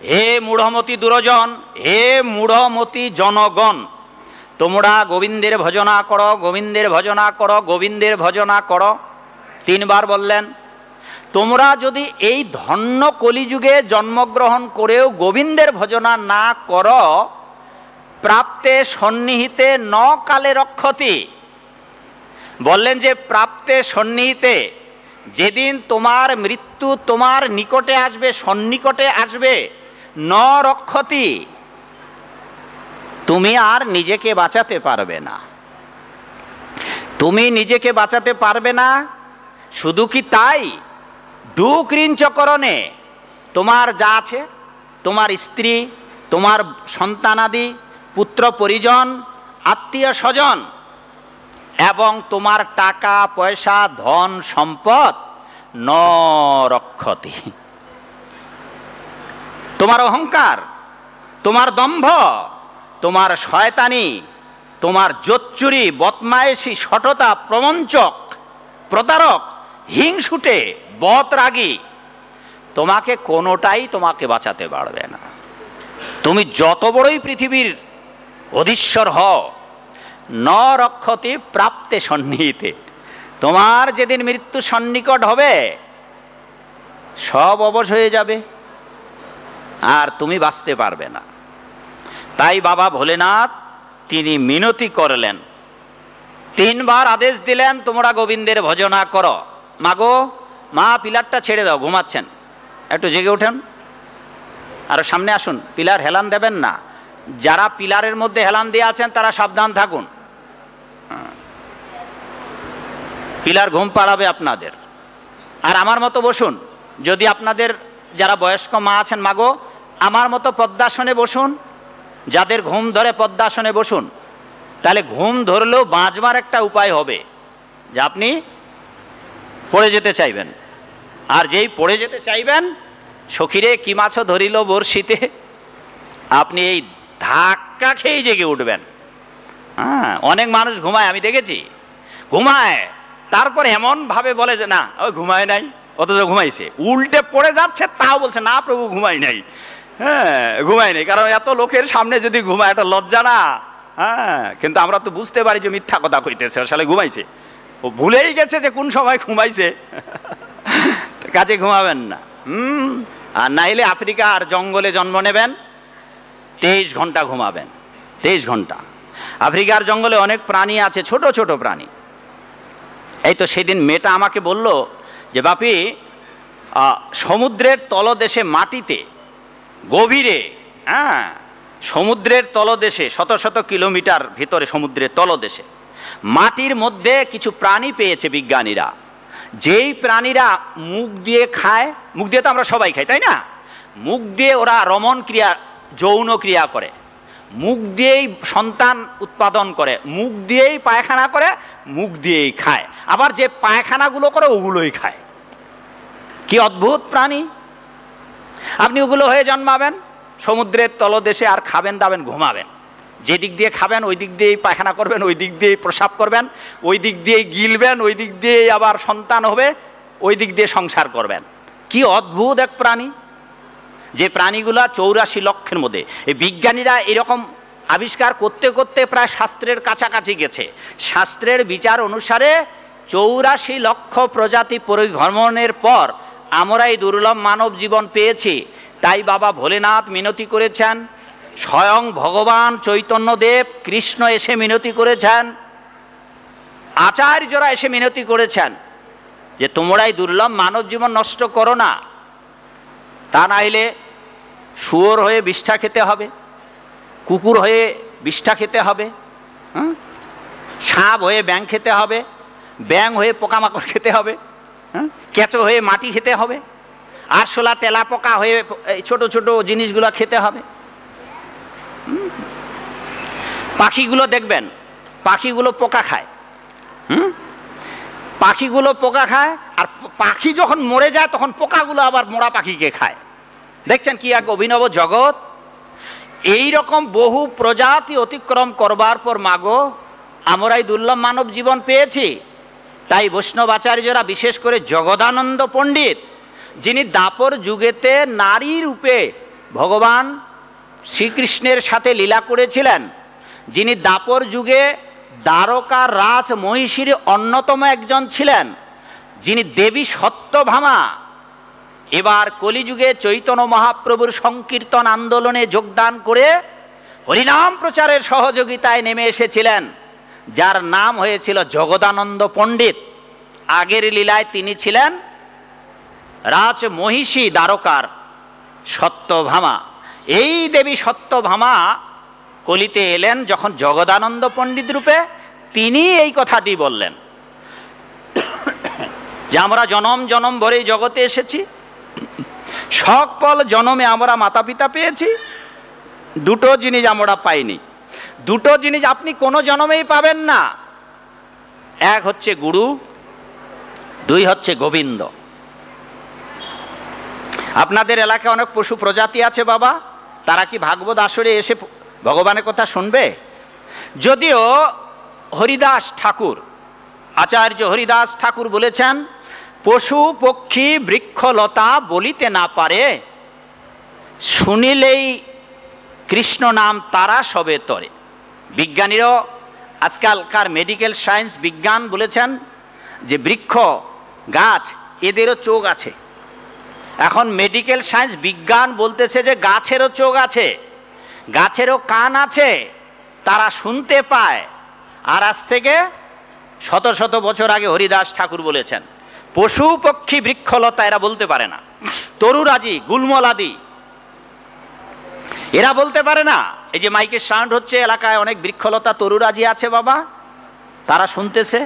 হে মূঢ়মতি দুরজন, হে মূঢ়মতি জনগণ, তোমরা গোবিন্দের ভজনা করো, গোবিন্দের ভজনা করো, গোবিন্দের ভজনা করো। 3 বার বললেন। তোমরা যদি এই ধন্য কলিযুগে জন্মগ্রহণ করেও গোবিন্দের ভজনা না করো, প্রাপ্তে সন্নিহিতে ন কালে রক্ষতি। বললেন যে প্রাপ্তে সন্নিহিতে, যেদিন তোমার মৃত্যু তোমার নিকটে আসবে, সন্নিকটে আসবে, ন রক্ষতি, তুমি আর নিজেকে বাঁচাতে পারবে না। তুমি নিজেকে বাঁচাতে পারবে না। শুধু কি তাই, দুকৃঞ্চকরণে তোমার যা আছে, তোমার স্ত্রী, তোমার সন্তানাদি, পুত্র পরিজন, আত্মীয় স্বজন এবং তোমার টাকা পয়সা ধন সম্পদ ন রক্ষতি। তোমার অহংকার, তোমার দম্ভ, তোমার শয়তানি, তোমার জোচ্চুরি, বদমায়েশি, শঠতা, প্রবঞ্চক, প্রতারক, হিংসুটে, বদরাগী, তোমাকে কোনোটাই তোমাকে বাঁচাতে পারবে না। তুমি যত বড়ই পৃথিবীর অধীশ্বর হও, ন রক্ষতি প্রাপ্তে সন্নিহিতে, তোমার যেদিন মৃত্যু সন্নিকট হবে সব অবশ হয়ে যাবে, আর তুমি বাঁচতে পারবে না। তাই বাবা ভোলেনাথ তিনি মিনতি করলেন, 3 বার আদেশ দিলেন, তোমরা গোবিন্দের ভজনা করো। মাগো, মা পিলারটা ছেড়ে দাও, ঘুমাচ্ছেন, একটু জেগে ওঠেন, আরো সামনে আসুন, পিলার হেলান দেবেন না। যারা পিলারের মধ্যে হেলান দিয়ে আছেন তারা সাবধান থাকুন, পিলার ঘুম পাড়াবে আপনাদের। আর আমার মতো বসুন, যদি আপনাদের যারা বয়স্ক মা আছেন, মাগো আমার মতো পদ্মাসনে বসুন, যাদের ঘুম ধরে পদ্মাসনে বসুন, তাহলে ঘুম ধরলেও বাঁচবার একটা উপায় হবে, যে আপনি পড়ে যেতে চাইবেন, আর যেই পড়ে যেতে চাইবেন, সখীরে কি মাছ ধরিল বর্ষিতে, আপনি এই ধাক্কা খেয়ে জেগে উঠবেন। হ্যাঁ, অনেক মানুষ ঘুমায়, আমি দেখেছি, ঘুমায়, তারপরে এমন ভাবে বলে যে না ওই ঘুমায় নাই, অথচ ঘুমাইছে, উল্টে পড়ে যাচ্ছে, তাও বলছে না প্রভু ঘুমাই নাই। হ্যাঁ, ঘুমাই নাই, কারণ এত লোকের সামনে যদি ঘুমায় একটা লজ্জা না। হ্যাঁ, কিন্তু আমরা তো বুঝতে পারি যে মিথ্যা কথা কইতেছে, আসলে ঘুমাইছে, ও ভুলেই গেছে যে কোন সময় ঘুমাইছে। কাজে ঘুমাবেন না। আর নাইলে আফ্রিকা আর জঙ্গলে জন্ম নেবেন, 23 ঘন্টা ঘুমাবেন, 23 ঘন্টা। আফ্রিকার জঙ্গলে অনেক প্রাণী আছে, ছোট ছোট প্রাণী। এই তো সেদিন মেয়েটা আমাকে বলল যে বাপি, সমুদ্রের তলদেশে মাটিতে গভীরে, হ্যাঁ সমুদ্রের তলদেশে, শত শত কিলোমিটার ভিতরে সমুদ্রের তলদেশে মাটির মধ্যে কিছু প্রাণী পেয়েছে বিজ্ঞানীরা, যেই প্রাণীরা মুখ দিয়ে খায়, মুখ দিয়ে তো আমরা সবাই খাই তাই না, মুখ দিয়ে ওরা রমণ ক্রিয়া, যৌন ক্রিয়া করে, মুখ দিয়েই সন্তান উৎপাদন করে, মুখ দিয়েই পায়খানা করে, মুখ দিয়েই খায়, আবার যে পায়খানাগুলো করে ওগুলোই খায়। কি অদ্ভুত প্রাণী! আপনি ওগুলো হয়ে জন্মাবেন সমুদ্রের তলদেশে, আর খাবেন দাবেন, ঘুমাবেন, যে দিক দিয়ে খাবেন ওই দিক দিয়েই পায়খানা করবেন, ওই দিক দিয়েই প্রসাব করবেন, ওই দিক দিয়েই গিলবেন, ওই দিক দিয়েই আবার সন্তান হবে, ওই দিক দিয়ে সংসার করবেন। কি অদ্ভুত এক প্রাণী! যে প্রাণীগুলা 84 লক্ষের মধ্যে, এই বিজ্ঞানীরা এরকম আবিষ্কার করতে করতে প্রায় শাস্ত্রের কাছাকাছি গেছে। শাস্ত্রের বিচার অনুসারে 84 লক্ষ প্রজাতি পরিভ্রমণের পর আমরা এই দুর্লভ মানব জীবন পেয়েছি। তাই বাবা ভোলেনাথ মিনতি করেছেন, স্বয়ং ভগবান চৈতন্যদেব কৃষ্ণ এসে মিনতি করেছেন, আচার্যরা এসে মিনতি করেছেন যে তোমরাই দুর্লভ মানব জীবন নষ্ট করো না, তা না হলে শুয়োর হয়ে বিষ্ঠা খেতে হবে, কুকুর হয়ে বিষ্ঠা খেতে হবে, সাপ হয়ে ব্যাং খেতে হবে, ব্যাং হয়ে পোকামাকড় খেতে হবে, কেঁচো হয়ে মাটি খেতে হবে, আরশোলা তেলা পোকা হয়ে ছোট ছোট জিনিসগুলো খেতে হবে। পাখিগুলো দেখবেন, পাখিগুলো পোকা খায়, পাখিগুলো পোকা খায়, আর পাখি যখন মরে যায় তখন পোকাগুলো আবার মরা পাখিকে খায়। দেখছেন কি এক অভিনব জগৎ। এই রকম বহু প্রজাতি অতিক্রম করবার পর মাগো আমরাই দুর্লভ মানব জীবন পেয়েছি। তাই বৈষ্ণব আচার্যরা বিশেষ করে জগদানন্দ পণ্ডিত, যিনি দাপর যুগেতে নারী রূপে ভগবান শ্রীকৃষ্ণের সাথে লীলা করেছিলেন, যিনি দাপর যুগে দ্বারকার রাজ মহিষীর অন্যতম একজন ছিলেন, যিনি দেবী সত্যভামা এবার কলিযুগে চৈতন্য মহাপ্রভুর সংকীর্তন আন্দোলনে যোগদান করে হরিনাম প্রচারের সহযোগিতায় নেমে এসেছিলেন, যার নাম হয়েছিল জগদানন্দ পণ্ডিত। আগের লীলায় তিনি ছিলেন রাজ মহিষী দ্বারকার সত্যভামা। এই দেবী সত্যভামা কলিতে এলেন যখন জগদানন্দ পণ্ডিত রূপে, তিনি এই কথাটি বললেন যে আমরা জনম জনম ভরে জগতে এসেছি, সকল জনমে আমরা মাতা পিতা পেয়েছি, দুটো জিনিস আমরা পাইনি। দুটো জিনিস আপনি কোনো জনমেই পাবেন না, এক হচ্ছে গুরু, দুই হচ্ছে গোবিন্দ। আপনাদের এলাকায় অনেক পশু প্রজাতি আছে বাবা, তারা কি ভাগবত আসরে এসে ভগবানের কথা শুনবে? যদিও হরিদাস ঠাকুর, আচার্য হরিদাস ঠাকুর বলেছেন, পশু পক্ষী বৃক্ষলতা বলিতে না পারে, শুনিলেই কৃষ্ণ নাম তারা সবে তরে। বিজ্ঞানীরাও আজকালকার মেডিকেল সায়েন্স বিজ্ঞান বলেছেন যে বৃক্ষ গাছ এদেরও চোখ আছে। এখন মেডিকেল সায়েন্স বিজ্ঞান বলতেছে যে গাছেরও চোখ আছে, গাছেরও কান আছে, তারা শুনতে পায়। আর আজ থেকে শত শত বছর আগে হরিদাস ঠাকুর বলেছেন পশু পক্ষী বৃক্ষলতা এরা বলতে পারে না, তরুরাজি গুলমলাদি এরা বলতে পারে না। এই যে মাইকের সাউন্ড হচ্ছে, এলাকায় অনেক বৃক্ষলতা তরুরাজি আছে বাবা, তারা শুনতেছে,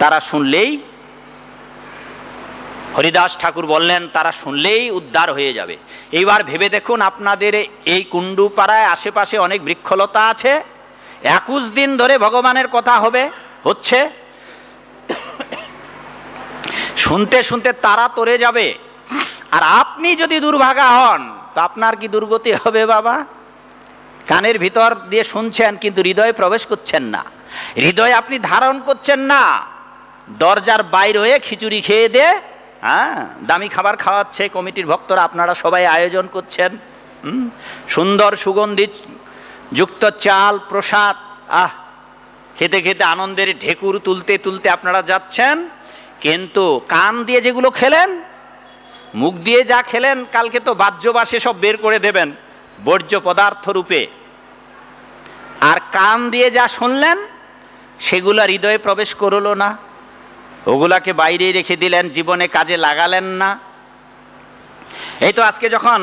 তারা শুনলেই, হরিদাস ঠাকুর বললেন তারা শুনলেই উদ্ধার হয়ে যাবে। এইবার ভেবে দেখুন, আপনাদের এই কুণ্ডু পাড়ায় আশেপাশে অনেক বৃক্ষলতা আছে, 21 দিন ধরে ভগবানের কথা হচ্ছে, শুনতে শুনতে তারা তরে যাবে। আর আপনি যদি দুর্ভাগা হন তো আপনার কি দুর্গতি হবে বাবা? কানের ভিতর দিয়ে শুনছেন কিন্তু হৃদয়ে প্রবেশ করছেন না, হৃদয়ে আপনি ধারণ করছেন না, দরজার বাইরে হয়ে খিচুড়ি খেয়ে দে, দামি খাবার খাওয়াচ্ছে কমিটির ভক্তরা, আপনারা সবাই আয়োজন করছেন, সুন্দর সুগন্ধি যুক্ত চাল প্রসাদ, খেতে খেতে আনন্দের ঢেকুর তুলতে তুলতে আপনারা যাচ্ছেন, কিন্তু কান দিয়ে যেগুলো খেলেন, মুখ দিয়ে যা খেলেন, কালকে তো বাহ্যবাসে সব বের করে দেবেন বর্জ্য পদার্থ রূপে, আর কান দিয়ে যা শুনলেন সেগুলো হৃদয়ে প্রবেশ করলো না, ওগুলাকে বাইরে রেখে দিলেন, জীবনে কাজে লাগালেন না। এই তো আজকে যখন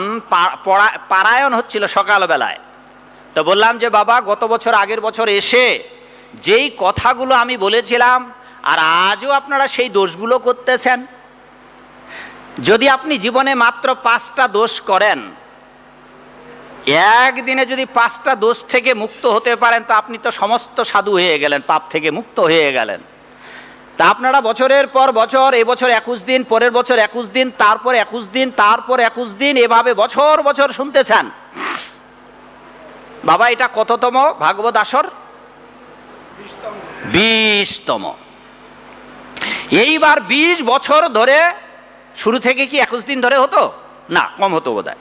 পারায়ণ হচ্ছিল সকালবেলায়, তো বললাম যে বাবা গত বছর আগের বছর এসে যেই কথাগুলো আমি বলেছিলাম আর আজও আপনারা সেই দোষগুলো করতেছেন। যদি আপনি জীবনে মাত্র 5টা দোষ করেন, একদিনে যদি 5টা দোষ থেকে মুক্ত হতে পারেন, তো আপনি তো সমস্ত সাধু হয়ে গেলেন, পাপ থেকে মুক্ত হয়ে গেলেন। তা আপনারা বছরের পর বছর, এবছর 21 দিন, পরের বছর 21 দিন, তারপর 21 দিন, তারপর 21 দিন, এভাবে বছর বছর শুনতেছেন। বাবা এটা কততম ভাগবত আসর? 20তম। এইবার 20 বছর ধরে, শুরু থেকে কি 21 দিন ধরে হতো না? কম হতো বোধহয়।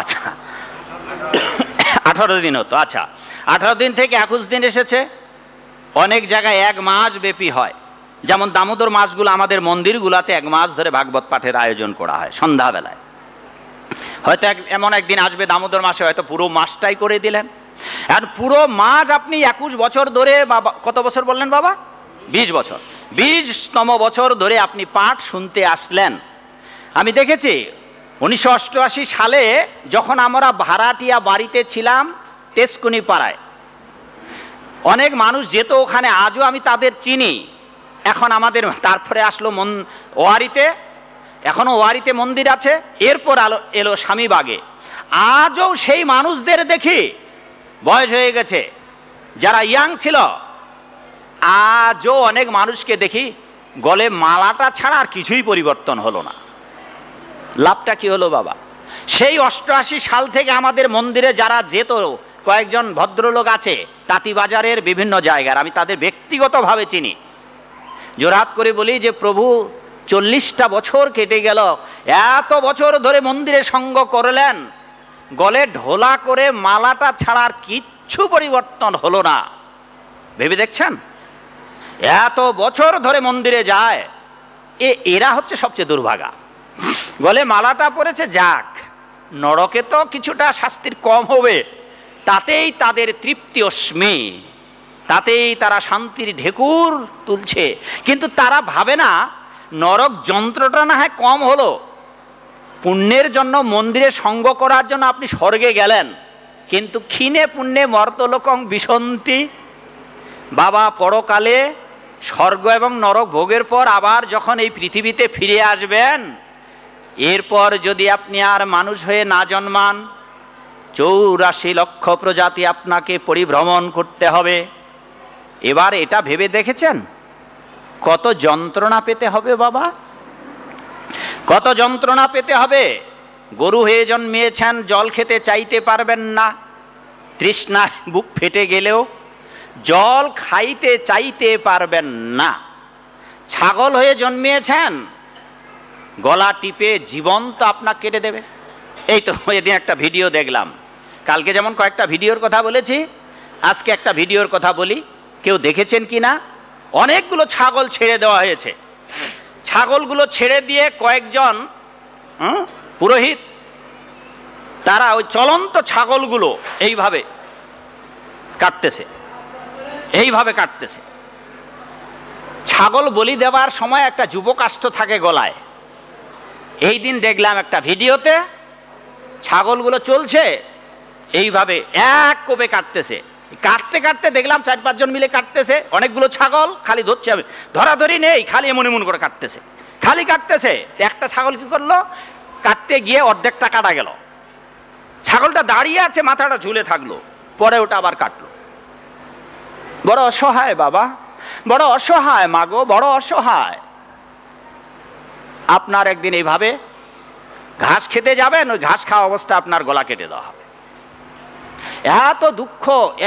আচ্ছা 18 দিন হতো। আচ্ছা 18 দিন থেকে 21 দিন এসেছে। অনেক জায়গায় 1 মাস ব্যাপী হয়। যেমন দামোদর মাসগুলো আমাদের মন্দিরগুলোতে 1 মাস ধরে ভাগবত পাঠের আয়োজন করা হয় সন্ধ্যাবেলায়। হয়তো এমন একদিন আসবে দামোদর মাসে হয়তো পুরো মাসটাই করে দিলেন। আর পুরো মাস আপনি 21 বছর ধরে, বাবা কত বছর বললেন বাবা? 20 বছর, 20তম বছর ধরে আপনি পাঠ শুনতে আসলেন। আমি দেখেছি 1988 সালে যখন আমরা ভাড়াটিয়া বাড়িতে ছিলাম তেজকুনি পাড়ায়, অনেক মানুষ যেত ওখানে, আজও আমি তাদের চিনি। এখন আমাদের তারপরে আসলো ওয়ারিতে, এখনো ওয়ারিতে মন্দির আছে, এরপর এলো স্বামীবাগে। আজও সেই মানুষদের দেখি, বয়স হয়ে গেছে, যারা ইয়াং ছিল, আজও অনেক মানুষকে দেখি গলে মালাটা ছাড়া আর কিছুই পরিবর্তন হলো না। লাভটা কি হলো বাবা? সেই 88 সাল থেকে আমাদের মন্দিরে যারা যেত, কয়েকজন ভদ্রলোক আছে তাঁতিবাজারের বিভিন্ন জায়গার, আমি তাদের ব্যক্তিগতভাবে চিনি। জোরহাত করে বলি যে প্রভু 40টা বছর কেটে গেল, এত বছর ধরে মন্দিরে সঙ্গ করলেন, গলে ঢোলা করে মালাটা ছাড়ার কিচ্ছু পরিবর্তন হলো না। ভেবে দেখছেন? এত বছর ধরে মন্দিরে যায়, এরা হচ্ছে সবচেয়ে দুর্ভাগা। গলে মালাটা পড়েছে, যাক, নরকে তো কিছুটা শাস্তির কম হবে, তাতেই তাদের তৃপ্তি অস্মি, তাতেই তারা শান্তির ঢেকুর তুলছে। কিন্তু তারা ভাবে না নরক যন্ত্রটা না হয় কম হলো, পুণ্যের জন্য মন্দিরে সঙ্গ করার জন্য আপনি স্বর্গে গেলেন, কিন্তু ক্ষীণে পুণ্যে মর্তলোকং বিশন্তি। বাবা পরকালে স্বর্গ এবং নরক ভোগের পর আবার যখন এই পৃথিবীতে ফিরে আসবেন, এরপর যদি আপনি আর মানুষ হয়ে না জন্মান, 84 লক্ষ প্রজাতি আপনাকে পরিভ্রমণ করতে হবে। এবার এটা ভেবে দেখেছেন কত যন্ত্রণা পেতে হবে বাবা? কত যন্ত্রণা পেতে হবে? গরু হয়ে জন্মিয়েছেন, জল খেতে চাইতে পারবেন না, তৃষ্ণায় বুক ফেটে গেলেও জল খাইতে চাইতে পারবেন না। ছাগল হয়ে জন্মিয়েছেন, গলা টিপে জীবন্ত আপনাকে কেটে দেবে। এই তো এদিন একটা ভিডিও দেখলাম, কালকে যেমন কয়েকটা ভিডিওর কথা বলেছি, আজকে একটা ভিডিওর কথা বলি, কেউ দেখেছেন কি না? অনেকগুলো ছাগল ছেড়ে দেওয়া হয়েছে। ছাগলগুলো ছেড়ে দিয়ে কয়েকজন পুরোহিত, তারা ওই চলন্ত ছাগলগুলো এইভাবে কাটতেছে, এইভাবে কাটতেছে। ছাগল বলি দেওয়ার সময় একটা যুবকাষ্ঠ থাকে গলায়। এই দিন দেখলাম একটা ভিডিওতে ছাগলগুলো চলছে এইভাবে এক কোপে কাটতেছে। কাটতে কাটতে দেখলাম 4-5 জন মিলে কাটতেছে, অনেকগুলো ছাগল, খালি ধরছে, ধরাধরি নেই, খালি এমন এমন করে কাটতেছে, খালি কাটতেছে। একটা ছাগল কি করলো, কাটতে গিয়ে অর্ধেকটা কাটা গেল, ছাগলটা দাঁড়িয়ে আছে, মাথাটা ঝুলে থাকলো, পরে ওটা আবার কাটলো। বড় অসহায় বাবা, বড় অসহায় মাগো, বড় অসহায়। আপনার একদিন এইভাবে ঘাস খেতে যাবেন, ওই ঘাস খাওয়া অবস্থা আপনার গলা কেটে দেওয়া হবে। এত দুঃখ,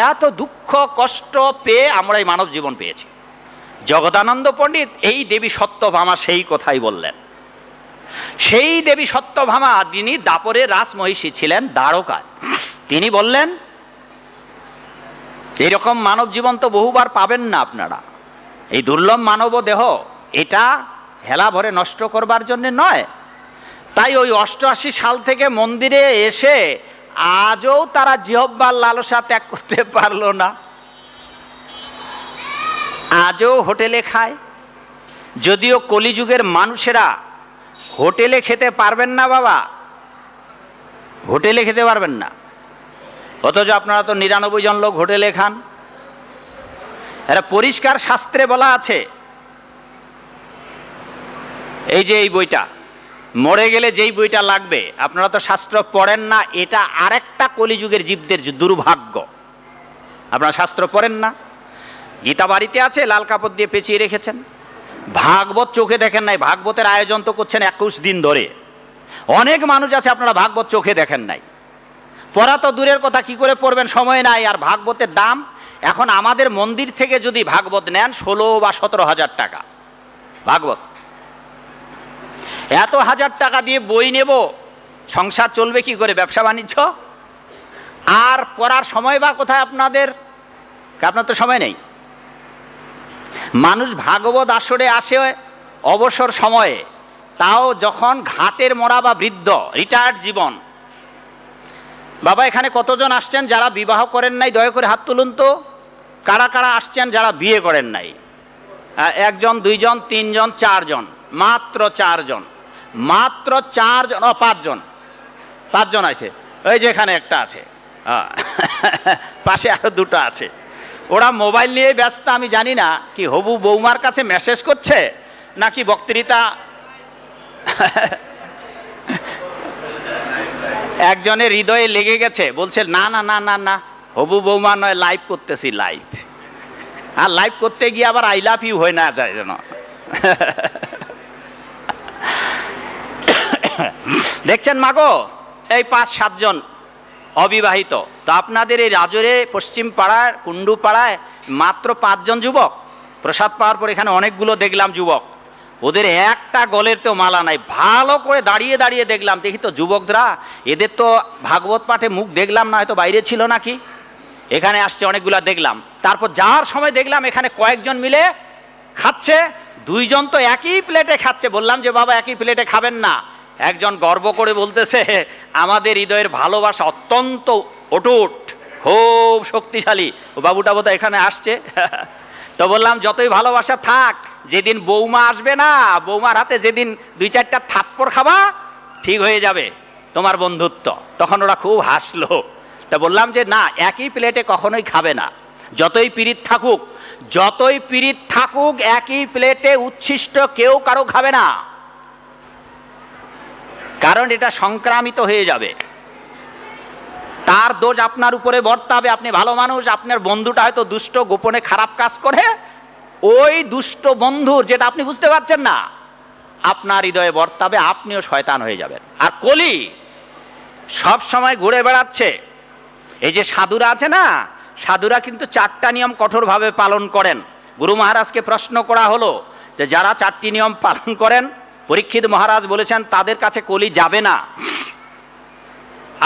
এত দুঃখ কষ্ট পেয়ে আমরা এই মানব জীবন পেয়েছি। জগদানন্দ পণ্ডিত এই দেবী সত্যভামা সেই কথাই বললেন। সেই দেবী সত্যভামা যিনি দাপরে রাজমহিষী ছিলেন, দ্বারকায়, তিনি বললেন এইরকম মানব জীবন তো বহুবার পাবেন না আপনারা। এই দুর্লভ মানব দেহ এটা হেলা ভরে নষ্ট করবার জন্য নয়। তাই ওই 88 সাল থেকে মন্দিরে এসে আজও তারা জিহ্বার লালসা ত্যাগ করতে পারলো না, আজও হোটেলে খায়। যদিও কলিযুগের মানুষেরা হোটেলে খেতে পারবেন না বাবা, হোটেলে খেতে পারবেন না, অথচ আপনারা তো 99 জন লোক হোটেলে খান। এটা পরিষ্কার শাস্ত্রে বলা আছে। এই যে এই বইটা, মরে গেলে যেই বইটা লাগবে, আপনারা তো শাস্ত্র পড়েন না, এটা আরেকটা কলিযুগের জীবদের দুর্ভাগ্য। আপনারা শাস্ত্র পড়েন না, গীতা বাড়িতে আছে, লাল কাপড় দিয়ে পেঁচিয়ে রেখেছেন। ভাগবত চোখে দেখেন নাই, ভাগবতের আয়োজন তো করছেন 21 দিন ধরে। অনেক মানুষ আছে আপনারা ভাগবত চোখে দেখেন নাই। পড়া তো দূরের কথা, কি করে পড়বেন, সময় নাই। আর ভাগবতের দাম এখন আমাদের মন্দির থেকে যদি ভাগবত নেন 16 বা 17 হাজার টাকা ভাগবত। এত হাজার টাকা দিয়ে বই নেব, সংসার চলবে কি করে, ব্যবসা বাণিজ্য? আর পড়ার সময় বা কোথায় আপনাদের? আপনার তো সময় নেই। মানুষ ভাগবত আসরে আসে অবসর সময়ে, তাও যখন ঘাটের মরা বা বৃদ্ধ রিটায়ার্ড জীবন। বাবা এখানে কতজন আসছেন যারা বিবাহ করেন নাই? দয়া করে হাত তুলুন তো। কারা কারা আসছেন যারা বিয়ে করেন নাই? একজন, দুইজন, তিনজন, চারজন, মাত্র চারজন, মাত্র চারজন, পাঁচজন আছে। ওই যে এখানে একটা আছে, পাশে আরো দুটো আছে। ওরা মোবাইল নিয়ে ব্যস্ত। আমি জানি না কি হবু বৌমার কাছে মেসেজ করছে নাকি বক্তৃতা। একজনের হৃদয়ে লেগে গেছে, বলছে না না না না না, হবু বৌমা নয়, লাইভ করতেছি, লাইভ। আর লাইভ করতে গিয়ে আবার আই লাভ ইউ হয়ে না যায় যেন। দেখছেন মাগো, এই 5-7 জন অবিবাহিত। তো আপনাদের এই রাজরে পশ্চিম পাড়ায়, কুন্ডু পাড়ায় মাত্র 5 জন যুবক। প্রসাদ পাওয়ার পর এখানে অনেকগুলো দেখলাম যুবক, ওদের একটা গলের তো মালা নাই। ভালো করে দাঁড়িয়ে দাঁড়িয়ে দেখলাম, দেখি তো যুবকরা, এদের তো ভাগবত পাঠে মুখ দেখলাম না, হয়তো বাইরে ছিল নাকি। এখানে আসছে অনেকগুলা দেখলাম। তারপর যাওয়ার সময় দেখলাম এখানে কয়েকজন মিলে খাচ্ছে, 2 জন তো একই প্লেটে খাচ্ছে। বললাম যে বাবা একই প্লেটে খাবেন না। একজন গর্ব করে বলতেছে আমাদের হৃদয়ের ভালোবাসা অত্যন্ত অটুট, খুব শক্তিশালী। ও বাবুটা বোধহয় এখানে আসছে। তো বললাম যতই ভালোবাসা থাক, যেদিন বৌমা আসবে না, বৌমার হাতে যেদিন 2-4টা থাপ্পড় খাবা, ঠিক হয়ে যাবে তোমার বন্ধুত্ব। তখন ওরা খুব হাসলো। তা বললাম যে না, একই প্লেটে কখনোই খাবে না, যতই পীড়িত থাকুক, যতই পীড়িত থাকুক, একই প্লেটে উচ্ছিষ্ট কেউ কারো খাবে না, কারণ এটা সংক্রামিত হয়ে যাবে। তার দোষ আপনার উপরে বর্তাবে। আপনি ভালো মানুষ, আপনার বন্ধুটা হয়তো দুষ্ট, গোপনে খারাপ কাজ করে, ওই দুষ্ট বন্ধুর, যেটা আপনি বুঝতে পারছেন না, আপনার হৃদয়ে বর্তাবে, আপনিও শয়তান হয়ে যাবেন। আর কলি সব সময় ঘুরে বেড়াচ্ছে। এই যে সাধুরা আছে না, সাধুরা কিন্তু 4টা নিয়ম কঠোরভাবে পালন করেন। গুরু মহারাজকে প্রশ্ন করা হলো যে যারা 4টি নিয়ম পালন করেন, পরীক্ষিত মহারাজ বলেছেন তাদের কাছে কলি যাবে না।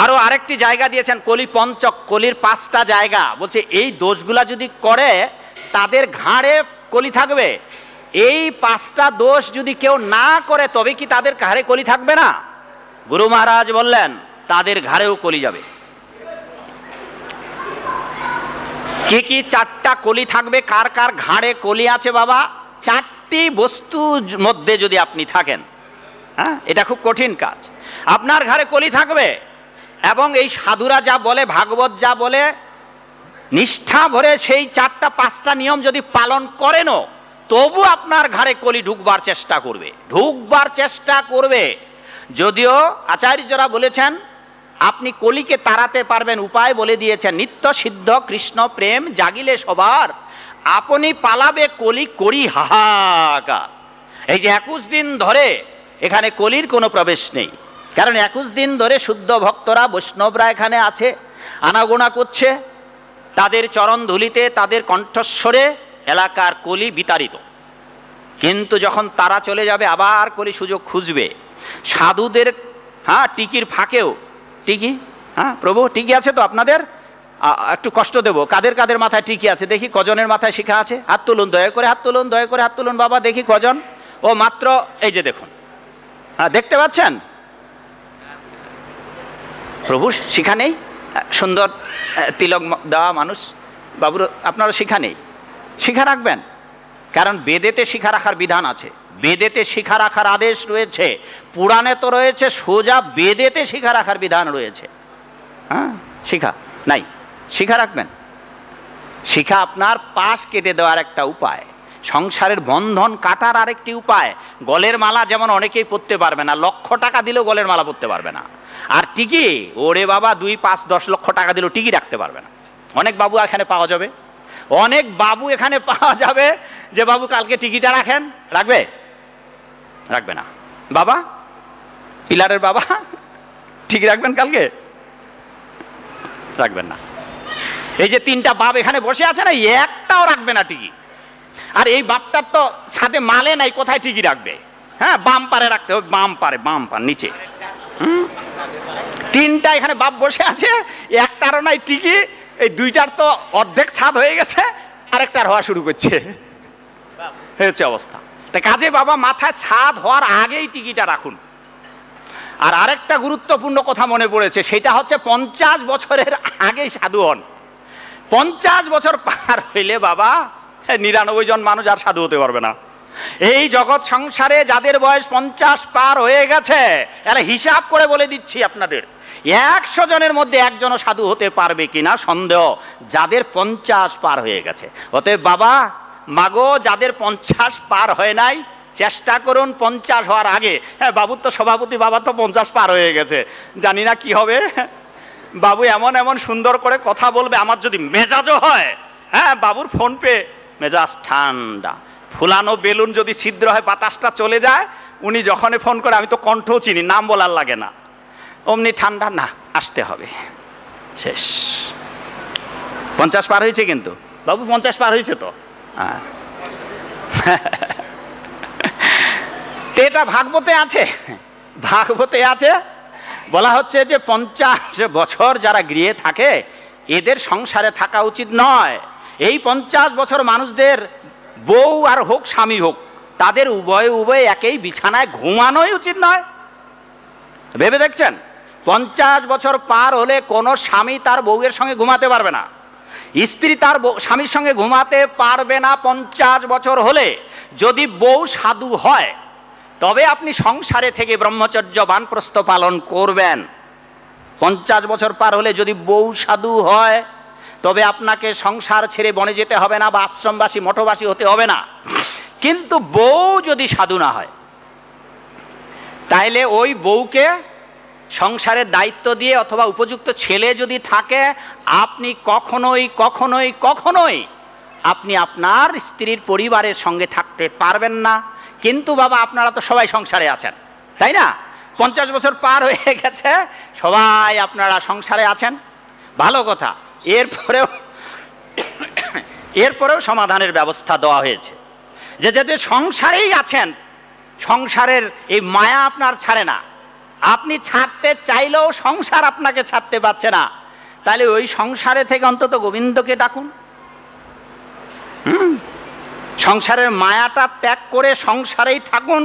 আরো আরেকটি জায়গা দিয়েছেন, কলি পঞ্চক, কলির 5টা জায়গা। বলছে এই দোষগুলা যদি করে তাদের ঘাড়ে কলি থাকবে। এই 5টা দোষ যদি কেউ না করে, তবে কি তাদের ঘাড়ে কলি থাকবে না? গুরু মহারাজ বললেন তাদের ঘাড়েও কলি যাবে। কি কি 4টা কলি থাকবে? কার কার ঘাড়ে কলি আছে বাবা? 4টি বস্তুর মধ্যে যদি আপনি থাকেন, হ্যাঁ, এটা খুব কঠিন কাজ। আপনার ঘাড়ে কলি থাকবে, এবং এই সাধুরা যা বলে, ভাগবত যা বলে, নিষ্ঠা ভরে সেই 4টা-5টা নিয়ম যদি পালন করেনও, তবু আপনার ঘাড়ে কলি ঢুকবার চেষ্টা করবে। যদিও আচার্যরা বলেছেন আপনি কলিকে তাড়াতে পারবেন, উপায় বলে দিয়েছেন। নিত্য সিদ্ধ কৃষ্ণ প্রেম জাগিলে সবার, আপনি পালাবে কলি করি হাহাকার। এই যে 21 দিন ধরে এখানে কলির কোনো প্রবেশ নেই, কারণ 21 দিন ধরে শুদ্ধ ভক্তরা, বৈষ্ণবরা এখানে আছে, আনাগোনা করছে। তাদের চরণ ধুলিতে, তাদের কণ্ঠস্বরে এলাকার কলি বিতাড়িত। কিন্তু যখন তারা চলে যাবে, আবার কলি সুযোগ খুঁজবে। সাধুদের, হ্যাঁ, টিকির ফাঁকেও, টিকি, হ্যাঁ প্রভু টিকি আছে তো আপনাদের? একটু কষ্ট দেবো। কাদের কাদের মাথায় টিকি আছে দেখি, কজনের মাথায় শিখা আছে? হাত তুলুন, দয়া করে হাত তুলুন, দয়া করে হাত তুলুন বাবা, দেখি কজন। ও মাত্র, এই যে দেখুন, হ্যাঁ দেখতে পাচ্ছেন? প্রভু শিখা নেই? সুন্দর তিলক দেওয়া মানুষ, বাবুর আপনারও শিখা নেই? শিখা রাখবেন, কারণ বেদেতে শিখা রাখার বিধান আছে, বেদেতে শিখা রাখার আদেশ রয়েছে, পুরাণে তো রয়েছে, সোজা বেদেতে শিখা রাখার বিধান রয়েছে। হ্যাঁ, শিখা নাই, শিখা রাখবেন। শিখা আপনার পাশ কেটে দেওয়ার একটা উপায়, সংসারের বন্ধন কাটার আরেকটি উপায়। গলের মালা যেমন অনেকেই পরতে পারবে না, লক্ষ টাকা দিলেও গলের মালা পরতে পারবে না। আর টিকি, ওরে বাবা 2, 5, 10 লক্ষ টাকা দিলেও টিকি রাখতে পারবে না। অনেক বাবু এখানে পাওয়া যাবে, অনেক বাবু এখানে পাওয়া যাবে যে বাবু কালকে টিকিটা রাখেন, রাখবে? রাখবে না। বাবা, পিলারের বাবা, ঠিক রাখবেন কালকে? রাখবেন না। এই যে 3টা বাপ এখানে বসে আছে না, একটাও রাখবে না টিকি। আর এই বাপটার তো সাথে মালে নাই, কোথায় টিকি রাখবে? হ্যাঁ, বাম পারে রাখতে হবে, বাম পার নিচে। 3টা এখানে বাপ বসে আছে, একটারও নাই টিকি। এই 2টার তো অর্ধেক ছাদ হয়ে গেছে, আরেকটার হওয়া শুরু করছে। হচ্ছে অবস্থা। তা কাজে বাবা মাথায় ছাদ হওয়ার আগেই টিকিটা রাখুন। আর আরেকটা গুরুত্বপূর্ণ কথা মনে পড়েছে, সেটা হচ্ছে 50 বছরের আগেই সাধু হন। 50 বছর পার হইলে বাবা 99 জন মানুষ আর সাধু হতে পারবে না। এই জগৎ সংসারে যাদের বয়স 50 পার হয়ে গেছে, এরা হিসাব করে বলে দিচ্ছি আপনাদের, 100 জনের মধ্যে একজনও সাধু হতে পারবে কিনা সন্দেহ, যাদের 50 পার হয়ে গেছে। অতএব বাবা মাগো, যাদের 50 পার হয় নাই, চেষ্টা করুন 50 হওয়ার আগে। হ্যাঁ, বাবুর তো সভাপতি, বাবা তো 50 পার হয়ে গেছে, জানি না কি হবে। বাবু এমন এমন সুন্দর করে কথা বলবে, আমার যদি মেজাজও হয়, হ্যাঁ বাবুর ফোন পে, মেজাজ ঠান্ডা। ফুলানো বেলুন যদি ছিদ্র হয়, বাতাসটা চলে যায়, উনি যখনই ফোন করে, আমি তো কণ্ঠও চিনি, নাম বলার লাগে না, অমনি ঠান্ডা, না আসতে হবে, শেষ। 50 পার হয়েছে কিন্তু বাবু, 50 পার হয়েছে তো। হ্যাঁ, এটা ভাগবতে আছে, ভাগবতে আছে, বলা হচ্ছে যে 50 বছর যারা গৃহে থাকে এদের সংসারে থাকা উচিত নয়। এই 50 বছর মানুষদের বউ আর হোক স্বামী হোক, তাদের উভয়ে উভয়ে একই বিছানায় ঘুমানোই উচিত নয়। ভেবে দেখছেন, 50 বছর পার হলে কোনো স্বামী তার বউয়ের সঙ্গে ঘুমাতে পারবে না, স্ত্রী তার স্বামীর সঙ্গে ঘুমাতে পারবে না 50 বছর হলে। যদি বউ সাধু হয় তবে আপনি সংসারে থেকে ব্রহ্মচর্য বানপ্রস্থ পালন করবেন। 50 বছর পার হলে যদি বউ সাধু হয় তবে আপনাকে সংসার ছেড়ে বনে যেতে হবে না বা আশ্রমবাসী মঠবাসী হতে হবে না। কিন্তু বউ যদি সাধু না হয়, তাইলে ওই বউকে সংসারের দায়িত্ব দিয়ে অথবা উপযুক্ত ছেলে যদি থাকে, আপনি কখনোই কখনোই কখনোই আপনি আপনার স্ত্রীর পরিবারের সঙ্গে থাকতে পারবেন না। কিন্তু বাবা আপনারা তো সবাই সংসারে আছেন, তাই না? 50 বছর পার হয়ে গেছে, সবাই আপনারা সংসারে আছেন, ভালো কথা। এরপরেও সমাধানের ব্যবস্থা দেওয়া হয়েছে, যে যাদের সংসারেই আছেন, সংসারের এই মায়া আপনার ছাড়ে না, আপনি ছাড়তে চাইলেও সংসার আপনাকে ছাড়তে পারছে না, তাহলে ওই সংসারে থেকে অন্তত গোবিন্দকে ডাকুন। সংসারের মায়াটা ত্যাগ করে সংসারেই থাকুন,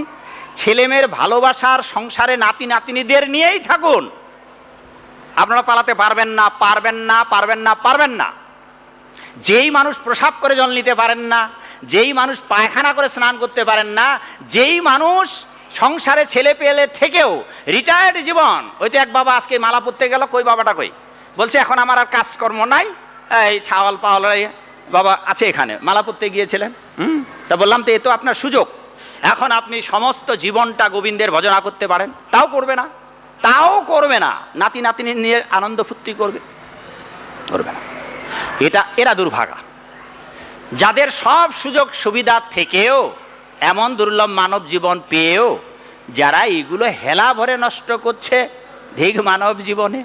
ছেলেমেয়ের ভালোবাসার সংসারে নাতি নাতনিদের নিয়েই থাকুন। আপনারা পালাতে পারবেন না, পারবেন না, পারবেন না, পারবেন না। যেই মানুষ প্রসাব করে জল নিতে পারেন না, যেই মানুষ পায়খানা করে স্নান করতে পারেন না, যেই মানুষ সংসারে ছেলে পেলে থেকেও রিটায়ার্ড জীবন, ওই তো এক বাবা আজকে মালা পরতে গেল, কই বাবাটা কই, বলছে এখন আমার আর কাজকর্ম নাই, এই ছাওয়াল পাওয়াল বাবা আছে এখানে, মালা পরতে গিয়েছিলেন। তা বললাম তো এ তো আপনার সুযোগ, এখন আপনি সমস্ত জীবনটা গোবিন্দের ভজনা করতে পারেন। তাও করবে না, তাও করবে না, নাতি নাতিনি নিয়ে আনন্দ ফুর্তি করবে, করবে না। এরা দুর্ভাগা, যাদের সব সুযোগ সুবিধা থেকেও, এমন দুর্লভ মানব জীবন পেয়েও যারা এইগুলো হেলা ভরে নষ্ট করছে ঠিক মানব জীবনে।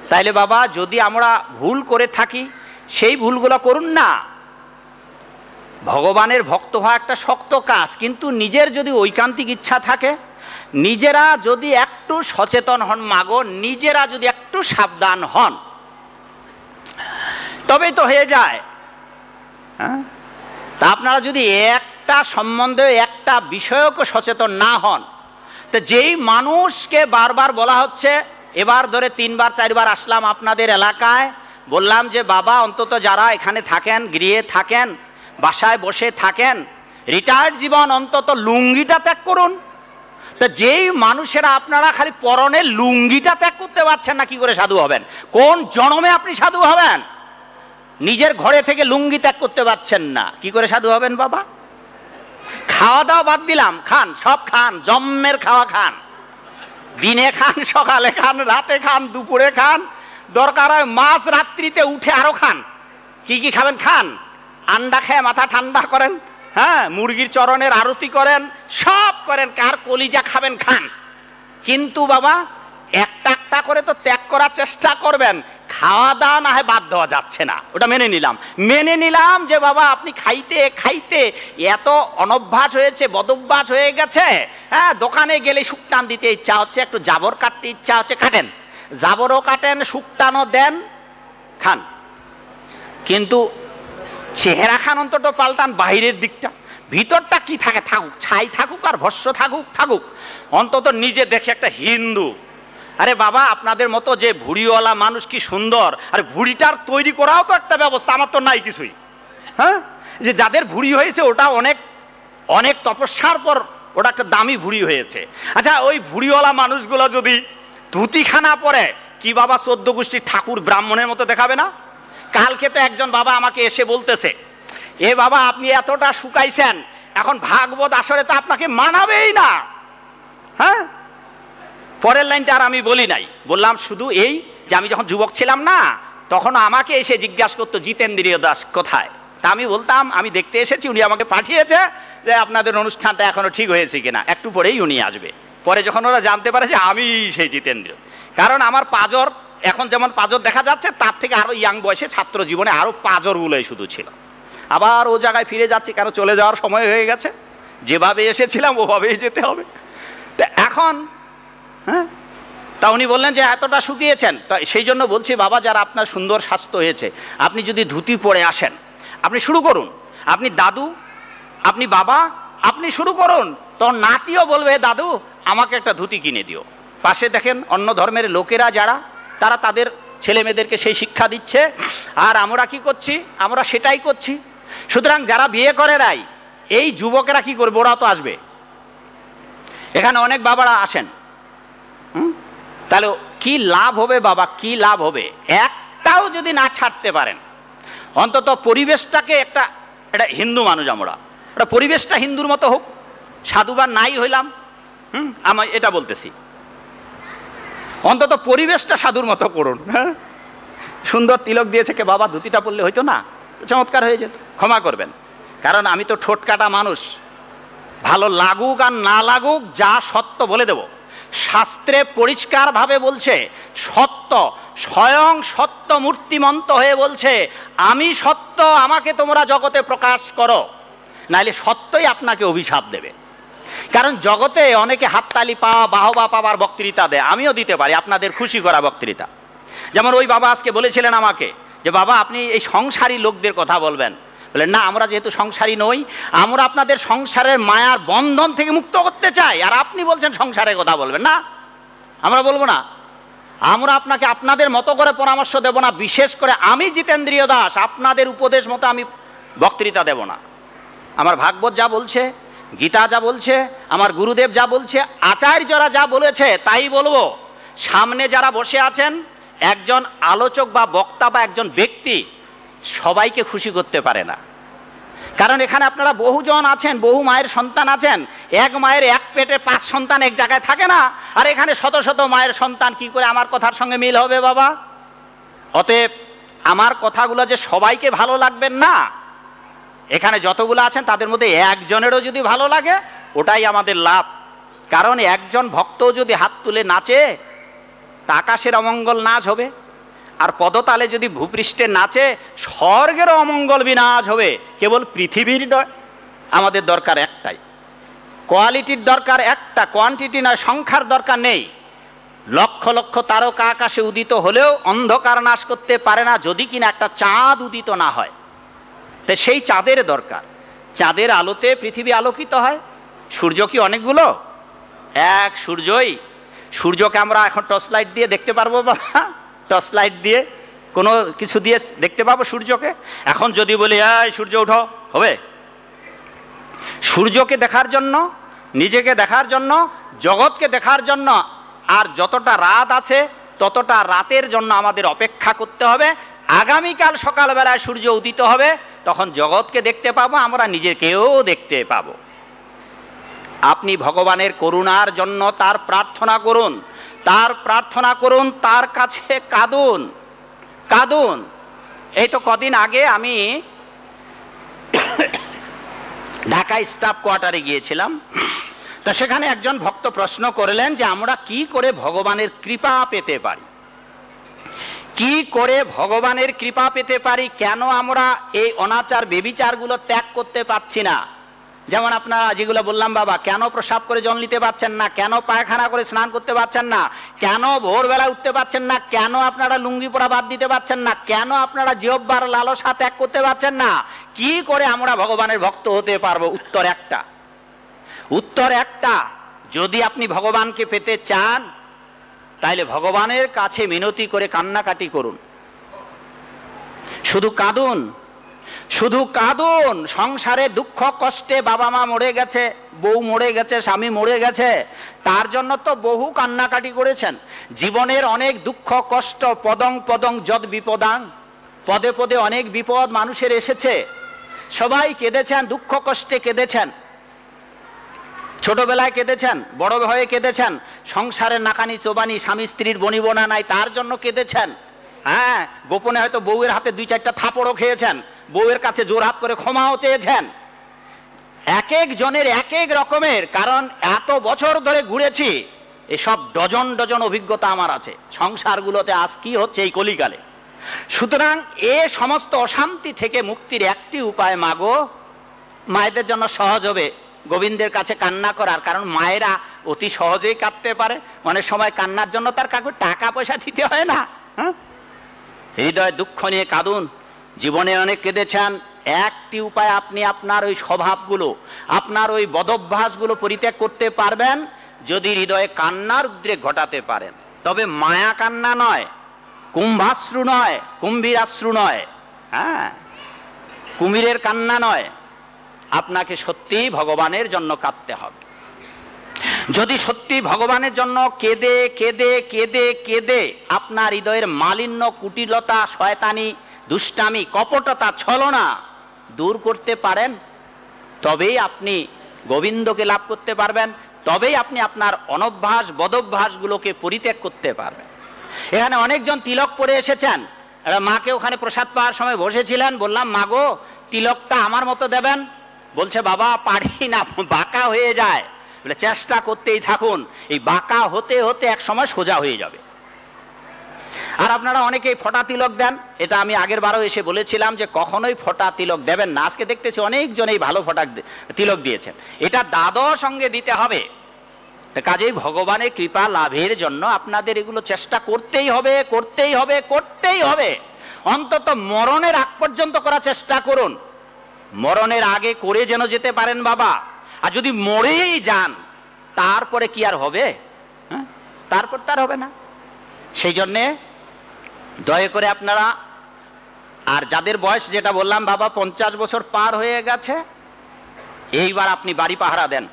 তাইলে বাবা যদি আমরা ভুল করে থাকি, সেই ভুলগুলো করুন না। ভগবানের ভক্ত হওয়া একটা শক্ত কাজ, কিন্তু নিজের যদি ঐকান্তিক ইচ্ছা থাকে, নিজেরা যদি একটু সচেতন হন, মাগো নিজেরা যদি একটু সাবধান হন, তবেই তো হয়ে যায়। হ্যাঁ, তা আপনারা যদি একটা সম্বন্ধে একটা বিষয়কে সচেতন না হন, তো যেই মানুষকে বারবার বলা হচ্ছে, এবার ধরে 3 বার 4 বার আসলাম আপনাদের এলাকায়, বললাম যে বাবা অন্তত যারা এখানে থাকেন, গৃহে থাকেন, বাসায় বসে থাকেন, রিটায়ার্ড জীবন অন্তত লুঙ্গিটা ত্যাগ করুন। তো যেই মানুষেরা আপনারা খালি পরনের লুঙ্গিটা ত্যাগ করতে পারছেন না, কি করে সাধু হবেন? কোন জন্মে আপনি সাধু হবেন? নিজের ঘরে থেকে লুঙ্গি ত্যাগ করতে পারছেন না, কি করে সাধু হবেন বাবা? খাওয়া দাওয়া বাদ দিলাম, খান, সব খান, জন্মের খাওয়া খান, দিনে খান, সকালে খান, রাতে খান, দুপুরে খান, দরকার হয় মাছ রাত্রিতে উঠে আরো খান। কি কি খাবেন খান, আন্ডা খেয়ে মাথা ঠান্ডা করেন, হ্যাঁ, মুরগির চরণের আরতি করেন, সব করেন, কার কলিজা খাবেন খান। কিন্তু বাবা একটা একটা করে তো ত্যাগ করার চেষ্টা করবেন। খাওয়া দাওয়া না হয় বাদ দেওয়া যাচ্ছে না, ওটা মেনে নিলাম যে বাবা আপনি খাইতে খাইতে এত অনভ্যাস হয়েছে, বদভ্যাস হয়ে গেছে। হ্যাঁ, দোকানে গেলে শুকটান দিতে ইচ্ছা হচ্ছে, একটু জাবর কাটতে ইচ্ছা হচ্ছে, কাটেন, জাবরও কাটেন, শুকটানও দেন, খান। কিন্তু চেহারা খান অন্তত পাল্টান, বাইরের দিকটা, ভিতরটা কি থাকে থাকুক, ছাই থাকুক আর ভস্য থাকুক থাকুক, অন্তত নিজে দেখে একটা হিন্দু। আরে বাবা, আপনাদের মতো যে ভুড়িওয়ালা মানুষ কি সুন্দর, আরে ভুড়িটার তৈরি করাও তো একটা ব্যবস্থা, আমার তো নাই কিছুই। হ্যাঁ, যে যাদের ভুড়ি হয়েছে ওটা অনেক অনেক তপস্যার পর ওটা একটা দামি ভুড়ি হয়েছে। আচ্ছা, ওই ভুড়িওয়ালা মানুষগুলো যদি ধুতিখানা পরে, কি বাবা 14 গোষ্ঠীর ঠাকুর ব্রাহ্মণের মতো দেখাবে না? কালকে তো একজন বাবা আমাকে এসে বলতেছে, এ বাবা আপনি এতটা শুকাইছেন, এখন ভাগবত আসরে তো আপনাকে মানাবেই না। হ্যাঁ, পরের লাইনটা আর আমি বলি নাই, বললাম শুধু এই যে আমি যখন যুবক ছিলাম না, তখন আমাকে এসে জিজ্ঞাসা করতো জিতেন্দ্রিয় দাস কোথায়। তা আমি বলতাম আমি দেখতে এসেছি, উনি আমাকে পাঠিয়েছে যে আপনাদের অনুষ্ঠানটা এখনো ঠিক হয়েছে কিনা, একটু পরেই উনি আসবে। পরে যখন ওরা জানতে পারে যে আমি সেই জিতেন্দ্র, কারণ আমার পাজর এখন যেমন পাজর দেখা যাচ্ছে, তার থেকে আরো ইয়াং বয়সে ছাত্র জীবনে আরো পাজরগুলোই শুধু ছিল। আবার ও জায়গায় ফিরে যাচ্ছি, কারণ চলে যাওয়ার সময় হয়ে গেছে, যেভাবে এসেছিলাম ওভাবেই যেতে হবে। তো এখন হ্যাঁ, তা উনি বললেন যে এতটা শুকিয়েছেন, তো সেই জন্য বলছি বাবা, যারা আপনার সুন্দর স্বাস্থ্য হয়েছে, আপনি যদি ধুতি পরে আসেন, আপনি শুরু করুন, আপনি দাদু, আপনি বাবা, আপনি শুরু করুন, তখন নাতিও বলবে দাদু আমাকে একটা ধুতি কিনে দিও। পাশে দেখেন অন্য ধর্মের লোকেরা যারা, তারা তাদের ছেলে মেয়েদেরকে সেই শিক্ষা দিচ্ছে, আর আমরা কি করছি, আমরা সেটাই করছি। সুতরাং যারা বিয়ে করে নাই, এই যুবকেরা কি করবে, ওরা তো আসবে, এখানে অনেক বাবারা আসেন। তাহলে কি লাভ হবে বাবা, কি লাভ হবে? একটাও যদি না ছাড়তে পারেন, অন্তত পরিবেশটাকে একটা হিন্দু মানুষ আমরা, একটা পরিবেশটা হিন্দুর মতো হোক, সাধুবার নাই হইলাম, আমি এটা বলতেছি, অন্তত পরিবেশটা সাধুর মতো করুন। হ্যাঁ, সুন্দর তিলক দিয়েছে কে বাবা, ধুতিটা পরলে হইতো না, চমৎকার হয়ে যেত। ক্ষমা করবেন, কারণ আমি তো ঠোঁট কাটা মানুষ, ভালো লাগুক আর না লাগুক যা সত্য বলে দেব। শাস্ত্রে পরিষ্কারভাবে বলছে, সত্য স্বয়ং সত্য মূর্তিমন্ত হয়ে বলছে আমি সত্য, আমাকে তোমরা জগতে প্রকাশ করো, নাইলে সত্যই আপনাকে অভিশাপ দেবে। কারণ জগতে অনেকে হাততালি পাওয়া, বাহবা পাওয়ার বক্তৃতা দেয়, আমিও দিতে পারি আপনাদের খুশি করা বক্তৃতা। যেমন ওই বাবা আজকে বলেছিলেন আমাকে যে বাবা আপনি এই সংসারী লোকদের কথা বলবেন, বলেন না আমরা যেহেতু সংসারী নই, আমরা আপনাদের সংসারের মায়ার বন্ধন থেকে মুক্ত করতে চাই, আর আপনি বলছেন সংসারের কথা বলবেন না, আমরা বলবো না, আমরা আপনাকে আপনাদের মতো করে পরামর্শ দেব না, বিশেষ করে আমি জিতেন্দ্রিয় দাস আপনাদের উপদেশ মতো আমি বক্তৃতা দেব না। আমার ভাগবত যা বলছে, গীতা যা বলছে, আমার গুরুদেব যা বলছে, আচার্যরা যা বলেছে তাই বলবো। সামনে যারা বসে আছেন, একজন আলোচক বা বক্তা বা একজন ব্যক্তি সবাইকে খুশি করতে পারে না, কারণ এখানে আপনারা বহুজন আছেন, বহু মায়ের সন্তান আছেন, এক মায়ের এক পেটে 5 সন্তান এক জায়গায় থাকে না, আর এখানে শত শত মায়ের সন্তান, কি করে আমার কথার সঙ্গে মিল হবে বাবা? অতএব আমার কথাগুলো যে সবাইকে ভালো লাগবেন না, এখানে যতগুলো আছেন তাদের মধ্যে একজনেরও যদি ভালো লাগে ওটাই আমাদের লাভ। কারণ একজন ভক্ত যদি হাত তুলে নাচে তা আকাশের অমঙ্গল নাচ হবে, আর পদতালে যদি ভূপৃষ্ঠে নাচে স্বর্গেরও অমঙ্গল বিনাশ হবে। কেবল পৃথিবীর নয়, আমাদের দরকার একটাই, কোয়ালিটির দরকার একটা, কোয়ান্টিটি নয়, সংখ্যার দরকার নেই। লক্ষ লক্ষ তারকা আকাশে উদিত হলেও অন্ধকার নাশ করতে পারে না যদি কিনা একটা চাঁদ উদিত না হয়। তো সেই চাঁদের দরকার, চাঁদের আলোতে পৃথিবী আলোকিত হয়। সূর্য কি অনেকগুলো? এক সূর্যই। সূর্যকে আমরা এখন টর্চ লাইট দিয়ে দেখতে পারবো বাবা? টর্চ লাইট দিয়ে কোনো কিছু দিয়ে দেখতে পাবো সূর্যকে? এখন যদি বলি এই সূর্য উঠো, হবে? সূর্যকে দেখার জন্য, নিজেকে দেখার জন্য, জগৎকে দেখার জন্য, আর যতটা রাত আছে ততটা রাতের জন্য আমাদের অপেক্ষা করতে হবে। আগামীকাল সকালবেলায় সূর্য উদিত হবে, তখন জগৎকে দেখতে পাবো, আমরা নিজেকেও দেখতে পাবো। আপনি ভগবানের করুণার জন্য তার প্রার্থনা করুন, তার প্রার্থনা করুন, তার কাছে কাঁদুন, কাঁদুন। এই তো কদিন আগে আমি ঢাকায় স্টাফ কোয়ার্টারে গিয়েছিলাম, তা সেখানে একজন ভক্ত প্রশ্ন করলেন যে আমরা কি করে ভগবানের কৃপা পেতে পারি, কি করে ভগবানের কৃপা পেতে পারি, কেন আমরা এই অনাচার বেবিচারগুলো ত্যাগ করতে পারছি না? যেমন আপনারা যেগুলো বললাম বাবা, কেন প্রসাব করে জল নিতে পারছেন না, কেন পায়খানা করে স্নান করতে পারছেন না, কেন ভোরবেলা উঠতে পারছেন না, কেন আপনারা লুঙ্গি পরা বাদ দিতে পারছেন না, কেন আপনারা জিহ্বার লালসা ত্যাগ করতে পারছেন না, কি করে আমরা ভগবানের ভক্ত হতে পারবো? উত্তর একটা, যদি আপনি ভগবানকে পেতে চান তাহলে ভগবানের কাছে মিনতি করে কান্নাকাটি করুন, শুধু কাঁদুন, শুধু কাঁদুন। সংসারে দুঃখ কষ্টে বাবা মা মরে গেছে, বউ মরে গেছে, স্বামী মরে গেছে, তার জন্য তো বহু কান্নাকাটি করেছেন। জীবনের অনেক দুঃখ কষ্ট, পদং পদং যদ বিপদাং, পদে পদে অনেক বিপদ মানুষের এসেছে, সবাই কেঁদেছেন, দুঃখ কষ্টে কেঁদেছেন, ছোটবেলায় কেঁদেছেন, বড় হয়ে কেঁদেছেন, সংসারের নাকানি চোবানি, স্বামী স্ত্রীর বনিবনা নাই তার জন্য কেঁদেছেন। হ্যাঁ, গোপনে হয়তো বউয়ের হাতে 2-4টা থাপড়ও খেয়েছেন, বউয়ের কাছে জোর হাত করে ক্ষমাও চেয়েছেন। এক এক জনের এক এক রকমের, কারণ এত বছর ধরে ঘুরেছি, এসব ডজন ডজন অভিজ্ঞতা আমার আছে সংসারগুলোতে আজ কি হচ্ছে এই কলিকালে। সুতরাং এ সমস্ত অশান্তি থেকে মুক্তির একটি উপায় মাগো, মায়েদের জন্য সহজ হবে গোবিন্দের কাছে কান্না করার, কারণ মায়েরা অতি সহজেই কাঁদতে পারে। অনেক সময় কান্নার জন্য তার কাউকে টাকা পয়সা দিতে হয় না। হৃদয় দুঃখ নিয়ে কাঁদুন, জীবনে অনেক কেঁদেছেন। একটি উপায়, আপনি আপনার ওই স্বভাবগুলো, আপনার ওই বদভ্যাসগুলো পরিত্যাগ করতে পারবেন যদি হৃদয়ে কান্নার উদ্রেক ঘটাতে পারেন। তবে মায়া কান্না নয়, কুম্ভাশ্রু নয়, কুম্ভীরাশ্রু নয়, হ্যাঁ, কুমিরের কান্না নয়। আপনাকে সত্যি ভগবানের জন্য কাঁদতে হবে। যদি সত্যি ভগবানের জন্য কেঁদে কেঁদে কেঁদে কেঁদে আপনার হৃদয়ের মালিন্য, কুটিলতা, শয়তানি, দুষ্টামি, কপটতা, ছলনা দূর করতে পারেন, তবেই আপনি গোবিন্দকে লাভ করতে পারবেন, তবেই আপনি আপনার অনভ্যাস বদভ্যাসগুলোকে পরিত্যাগ করতে পারবেন। এখানে অনেকজন তিলক পরে এসেছেন, মাকে ওখানে প্রসাদ পাওয়ার সময় বসেছিলেন, বললাম মাগো তিলকটা আমার মতো দেবেন, বলছে বাবা পারি না, বাঁকা হয়ে যায়। বলে চেষ্টা করতেই থাকুন, এই বাঁকা হতে হতে এক সময় সোজা হয়ে যাবে। আর আপনারা অনেকেই ফোঁটা তিলক দেন, এটা আমি আগের বারও এসে বলেছিলাম যে কখনোই ফোঁটা তিলক দেবেন না। আজকে দেখতেছি অনেকজনেই ভালো ফোঁটা তিলক দিয়েছেন, এটা দাদর সঙ্গে দিতে হবে। কাজেই ভগবানের কৃপা লাভের জন্য আপনাদের এগুলো চেষ্টা করতেই হবে, করতেই হবে, করতেই হবে। অন্তত মরণের আগ পর্যন্ত করার চেষ্টা করুন, মরণের আগে করে যেন যেতে পারেন বাবা। আর যদি মরেই যান তারপরে কি আর হবে? হ্যাঁ, তারপর তার হবে না। সেই জন্যে দয়া করে আপনারা, আর যাদের বয়স যেটা বললাম বাবা 50 বছর পার হয়ে গেছে, এইবার আপনি বাড়ি পাহারা দেন,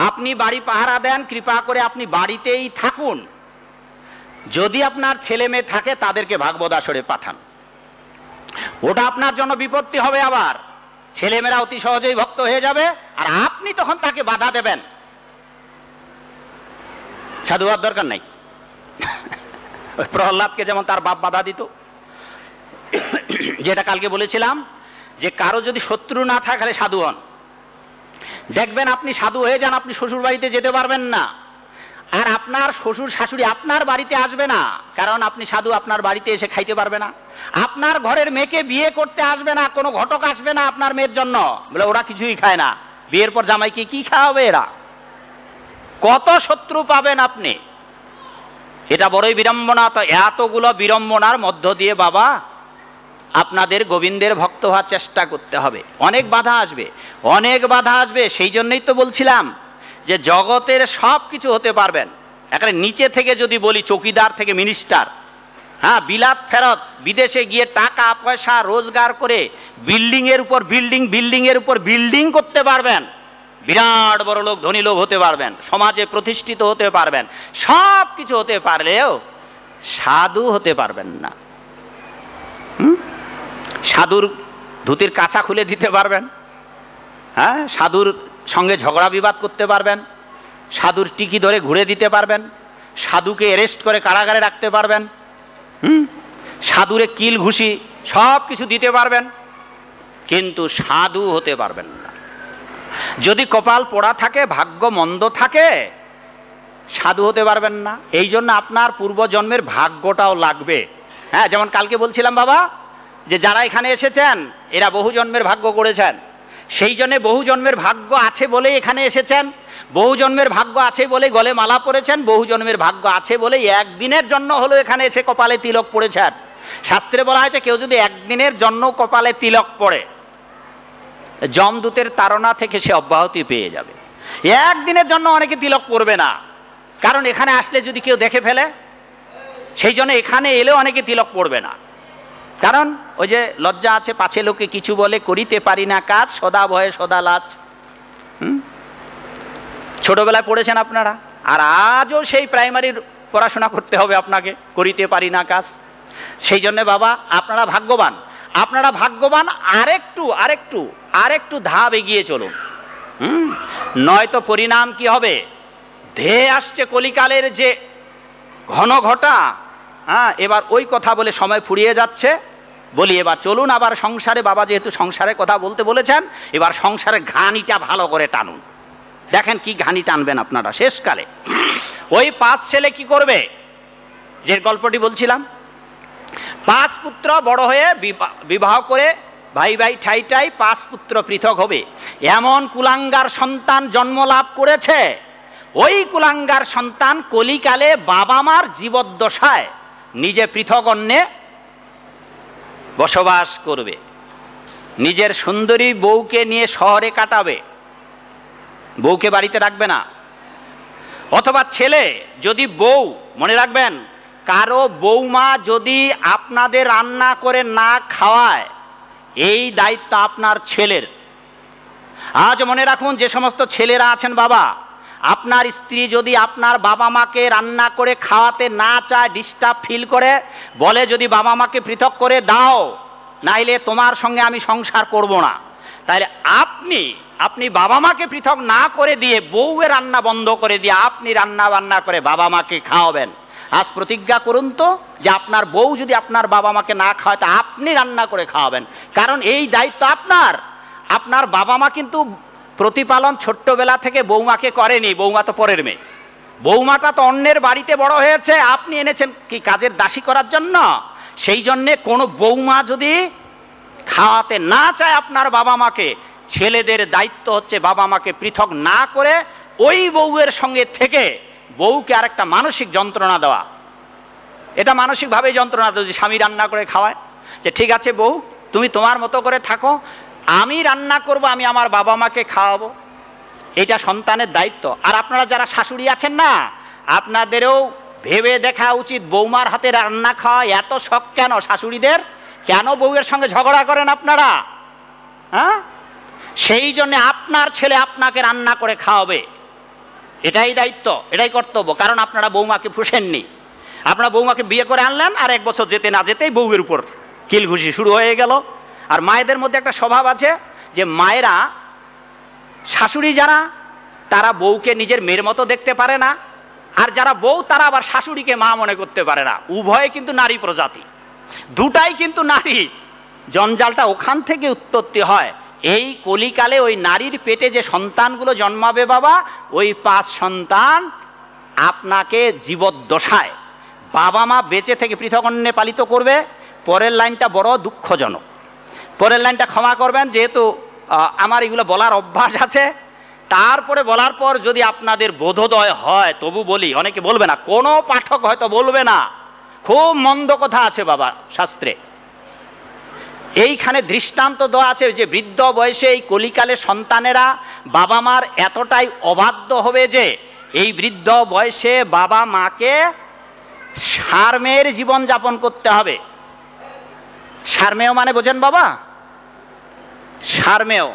আপনি বাড়ি পাহারা দেন, কৃপা করে আপনি বাড়িতেই থাকুন। যদি আপনার ছেলে মেয়ে থাকে তাদেরকে ভাগবত আসরে পাঠান, ওটা আপনার জন্য বিপত্তি হবে। আবার ছেলেমেয়েরা অতি সহজেই ভক্ত হয়ে যাবে, আর আপনি তখন তাকে বাধা দেবেন। সাধু হওয়ার দরকার নাই। প্রহ্লাদকে যেমন তার বাপ বাধা দিত, যেটা কালকে বলেছিলাম যে কারো যদি শত্রু না থাকে সাধু হন। দেখবেন আপনি সাধু হয়ে যান, আপনি শ্বশুর বাড়িতে যেতে পারবেন না, আর আপনার শ্বশুর শাশুড়ি আপনার বাড়িতে আসবে না, কারণ আপনি সাধু, আপনার বাড়িতে এসে খাইতে পারবে না। আপনার ঘরের মেয়েকে বিয়ে করতে আসবে না, কোনো ঘটক আসবে না আপনার মেয়ের জন্য, বলে ওরা কিছুই খায় না, বিয়ের পর জামাইকে কি খাওয়াবে এরা। কত শত্রু পাবেন আপনি, এটা বড়ই বিড়ম্বনা। তো এতগুলো বিড়ম্বনার মধ্য দিয়ে বাবা আপনাদের গোবিন্দের ভক্ত হওয়ার চেষ্টা করতে হবে। অনেক বাধা আসবে, অনেক বাধা আসবে। সেই জন্যই তো বলছিলাম যে জগতের সব কিছু হতে পারবেন। এখানে নিচে থেকে যদি বলি, চৌকিদার থেকে মিনিস্টার, হ্যাঁ, বিলাত ফেরত, বিদেশে গিয়ে টাকা পয়সা রোজগার করে বিল্ডিং এর উপর বিল্ডিং, বিল্ডিং এর উপর বিল্ডিং করতে পারবেন, বিরাট বড় লোক, ধনী লোক হতে পারবেন, সমাজে প্রতিষ্ঠিত হতে পারবেন, সব কিছু হতে পারলেও সাধু হতে পারবেন না। সাধুর ধুতির কাছা খুলে দিতে পারবেন, হ্যাঁ, সাধুর সঙ্গে ঝগড়া বিবাদ করতে পারবেন, সাধুর টিকি ধরে ঘুরে দিতে পারবেন, সাধুকে অ্যারেস্ট করে কারাগারে রাখতে পারবেন, সাধুরে কিল ঘুষি সব কিছু দিতে পারবেন, কিন্তু সাধু হতে পারবেন না। যদি কপাল পোড়া থাকে, ভাগ্য মন্দ থাকে, সাধু হতে পারবেন না। এই জন্য আপনার পূর্বজন্মের ভাগ্যটাও লাগবে। হ্যাঁ, যেমন কালকে বলছিলাম বাবা যে যারা এখানে এসেছেন এরা বহু জন্মের ভাগ্য করেছেন, সেই জন্য বহু জন্মের ভাগ্য আছে বলে এখানে এসেছেন, বহু জন্মের ভাগ্য আছে বলে গলে মালা পরেছেন, বহু জন্মের ভাগ্য আছে বলে একদিনের জন্য হলো এখানে এসে কপালে তিলক পড়েছেন। শাস্ত্রে বলা হয়েছে কেউ যদি একদিনের জন্য কপালে তিলক পড়ে যমদূতের তাড়না থেকে সে অব্যাহতি পেয়ে যাবে। একদিনের জন্য অনেকে তিলক পড়বে না, কারণ এখানে আসলে যদি কেউ দেখে ফেলে, সেই জন্য এখানে এলেও অনেকে তিলক পড়বে না। কারণ ওই যে লজ্জা আছে, পাছে লোকে কিছু বলে করিতে পারি না কাজ, সদা ভয়ে সদা লাজ। ছোটবেলায় পড়েছেন আপনারা, আর আজও সেই প্রাইমারির পড়াশোনা করতে হবে আপনাকে, করিতে পারি না কাজ। সেই জন্য বাবা আপনারা ভাগ্যবান, আপনারা ভাগ্যবান। আরেকটু ধাপ এগিয়ে চলুন, নয়তো পরিণাম কি হবে? ধেয়ে আসছে কলিকালের যে ঘন ঘটা। এবার ওই কথা বলে সময় ফুরিয়ে যাচ্ছে, বলি এবার চলুন আবার সংসারে। বাবা যেহেতু সংসারের কথা বলতে বলেছেন, এবার সংসারের ঘানিটা ভালো করে টানুন। দেখেন কি ঘানি টানবেন আপনারা শেষকালে। ওই 5 ছেলে কি করবে, যে গল্পটি বলছিলাম, 5 পুত্র বড় হয়ে বিবাহ করে ভাই ভাই ঠাই ঠাই 5 পুত্র পৃথক হবে। এমন কুলাঙ্গার সন্তান জন্ম লাভ করেছে, ওই কুলাঙ্গার সন্তান কলিকালে বাবা মার জীবদ্দশায় নিজে পৃথক অন্যে বসবাস করবে, নিজের সুন্দরী বউকে নিয়ে শহরে কাটাবে, বউকে বাড়িতে রাখবে না। অথবা ছেলে যদি বউ, মনে রাখবেন, কারো বৌমা যদি আপনাদের রান্না করে না খাওয়ায়, এই দায়িত্ব আপনার ছেলের। আজ মনে রাখুন, যে সমস্ত ছেলেরা আছেন বাবা, আপনার স্ত্রী যদি আপনার বাবা মাকে রান্না করে খাওয়াতে না চায়, ডিস্টার্ব ফিল করে, বলে যদি বাবা মাকে পৃথক করে দাও, নাইলে তোমার সঙ্গে আমি সংসার করব না, তাহলে আপনি বাবা মাকে পৃথক না করে দিয়ে, বউয়ের রান্না বন্ধ করে দিয়ে আপনি রান্না বান্না করে বাবা মাকে খাওয়াবেন। আজ প্রতিজ্ঞা করুন তো, যে আপনার বউ যদি আপনার বাবা মাকে না খাওয়ায়, তা আপনি রান্না করে খাওয়াবেন, কারণ এই দায়িত্ব আপনার। আপনার বাবা মা কিন্তু প্রতিপালন ছোট্টবেলা থেকে বৌমাকে করেনি, বৌমা তো পরের মেয়ে, বৌমাটা তো অন্যের বাড়িতে বড় হয়েছে, আপনি এনেছেন কি কাজের দাসী করার জন্য। সেই জন্যে কোনো বৌমা যদি খাওয়াতে না চায় আপনার বাবা মাকে, ছেলেদের দায়িত্ব হচ্ছে বাবা মাকে পৃথক না করে ওই বউয়ের সঙ্গে থেকে বউকে আরেকটা মানসিক যন্ত্রণা দেওয়া। এটা মানসিকভাবে যন্ত্রণা দেওয়া, যে স্বামী রান্না করে খাওয়ায়, যে ঠিক আছে বউ তুমি তোমার মতো করে থাকো, আমি রান্না করব, আমি আমার বাবা মাকে খাওয়াবো, এটা সন্তানের দায়িত্ব। আর আপনারা যারা শাশুড়ি আছেন না, আপনাদেরও ভেবে দেখা উচিত, বৌমার হাতে রান্না খাওয়া এত শখ কেন শাশুড়িদের? কেন বউয়ের সঙ্গে ঝগড়া করেন আপনারা? সেই জন্য আপনার ছেলে আপনাকে রান্না করে খাওয়াবে, এটাই দায়িত্ব, এটাই কর্তব্য। কারণ আপনারা বৌমাকে ফুসেননি, আপনারা বৌমাকে বিয়ে করে আনলেন, আর 1 বছর যেতে না যেতেই বউয়ের উপর কিলঘুষি শুরু হয়ে গেল। আর মায়েদের মধ্যে একটা স্বভাব আছে, যে মায়েরা, শাশুড়ি যারা, তারা বউকে নিজের মেয়ের মতো দেখতে পারে না, আর যারা বউ তারা আবার শাশুড়িকে মা মনে করতে পারে না। উভয়ে কিন্তু নারী প্রজাতি, দুটাই কিন্তু নারী। জঞ্জালটা ওখান থেকে উৎপত্তি হয়। এই কলিকালে ওই নারীর পেটে যে সন্তানগুলো জন্মাবে বাবা, ওই 5 সন্তান আপনাকে জীবদ্দশায় বাবা মা বেঁচে থেকে পৃথক অন্যে পালিত করবে। পরের লাইনটা বড় দুঃখজনক, পরের লাইনটা ক্ষমা করবেন, যেহেতু আমার এগুলো বলার অভ্যাস আছে। তারপরে বলার পর যদি আপনাদের বোধোদয় হয় তবু বলি, অনেকে বলবে না, কোনো পাঠক হয়তো বলবে না, খুব মন্দ কথা আছে বাবা শাস্ত্রে। এইখানে দৃষ্টান্ত দেওয়া আছে যে বৃদ্ধ বয়সে এই কলিকালে সন্তানেরা বাবা মার এতটাই অবাধ্য হবে যে এই বৃদ্ধ বয়সে বাবা মাকে সারমেয়ের জীবন যাপন করতে হবে। সারমেয় মানে বোঝেন বাবা? সারমেয়,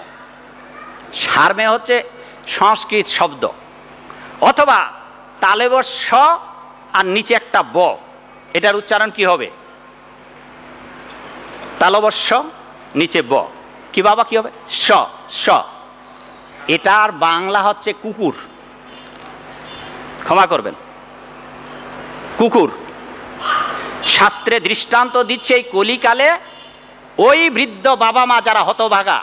সারমেয় হচ্ছে সংস্কৃত শব্দ, অথবা তালেবস্য আর নিচে একটা ব, এটার উচ্চারণ কি হবে? তালবস্য নিচে ব, কি বাবা কি হবে? স স। এটার বাংলা হচ্ছে কুকুর, ক্ষমা করবেন, কুকুর। শাস্ত্রে দৃষ্টান্ত দিচ্ছে এই কলিকালে ওই বৃদ্ধ বাবা মা যারা হতভাগা,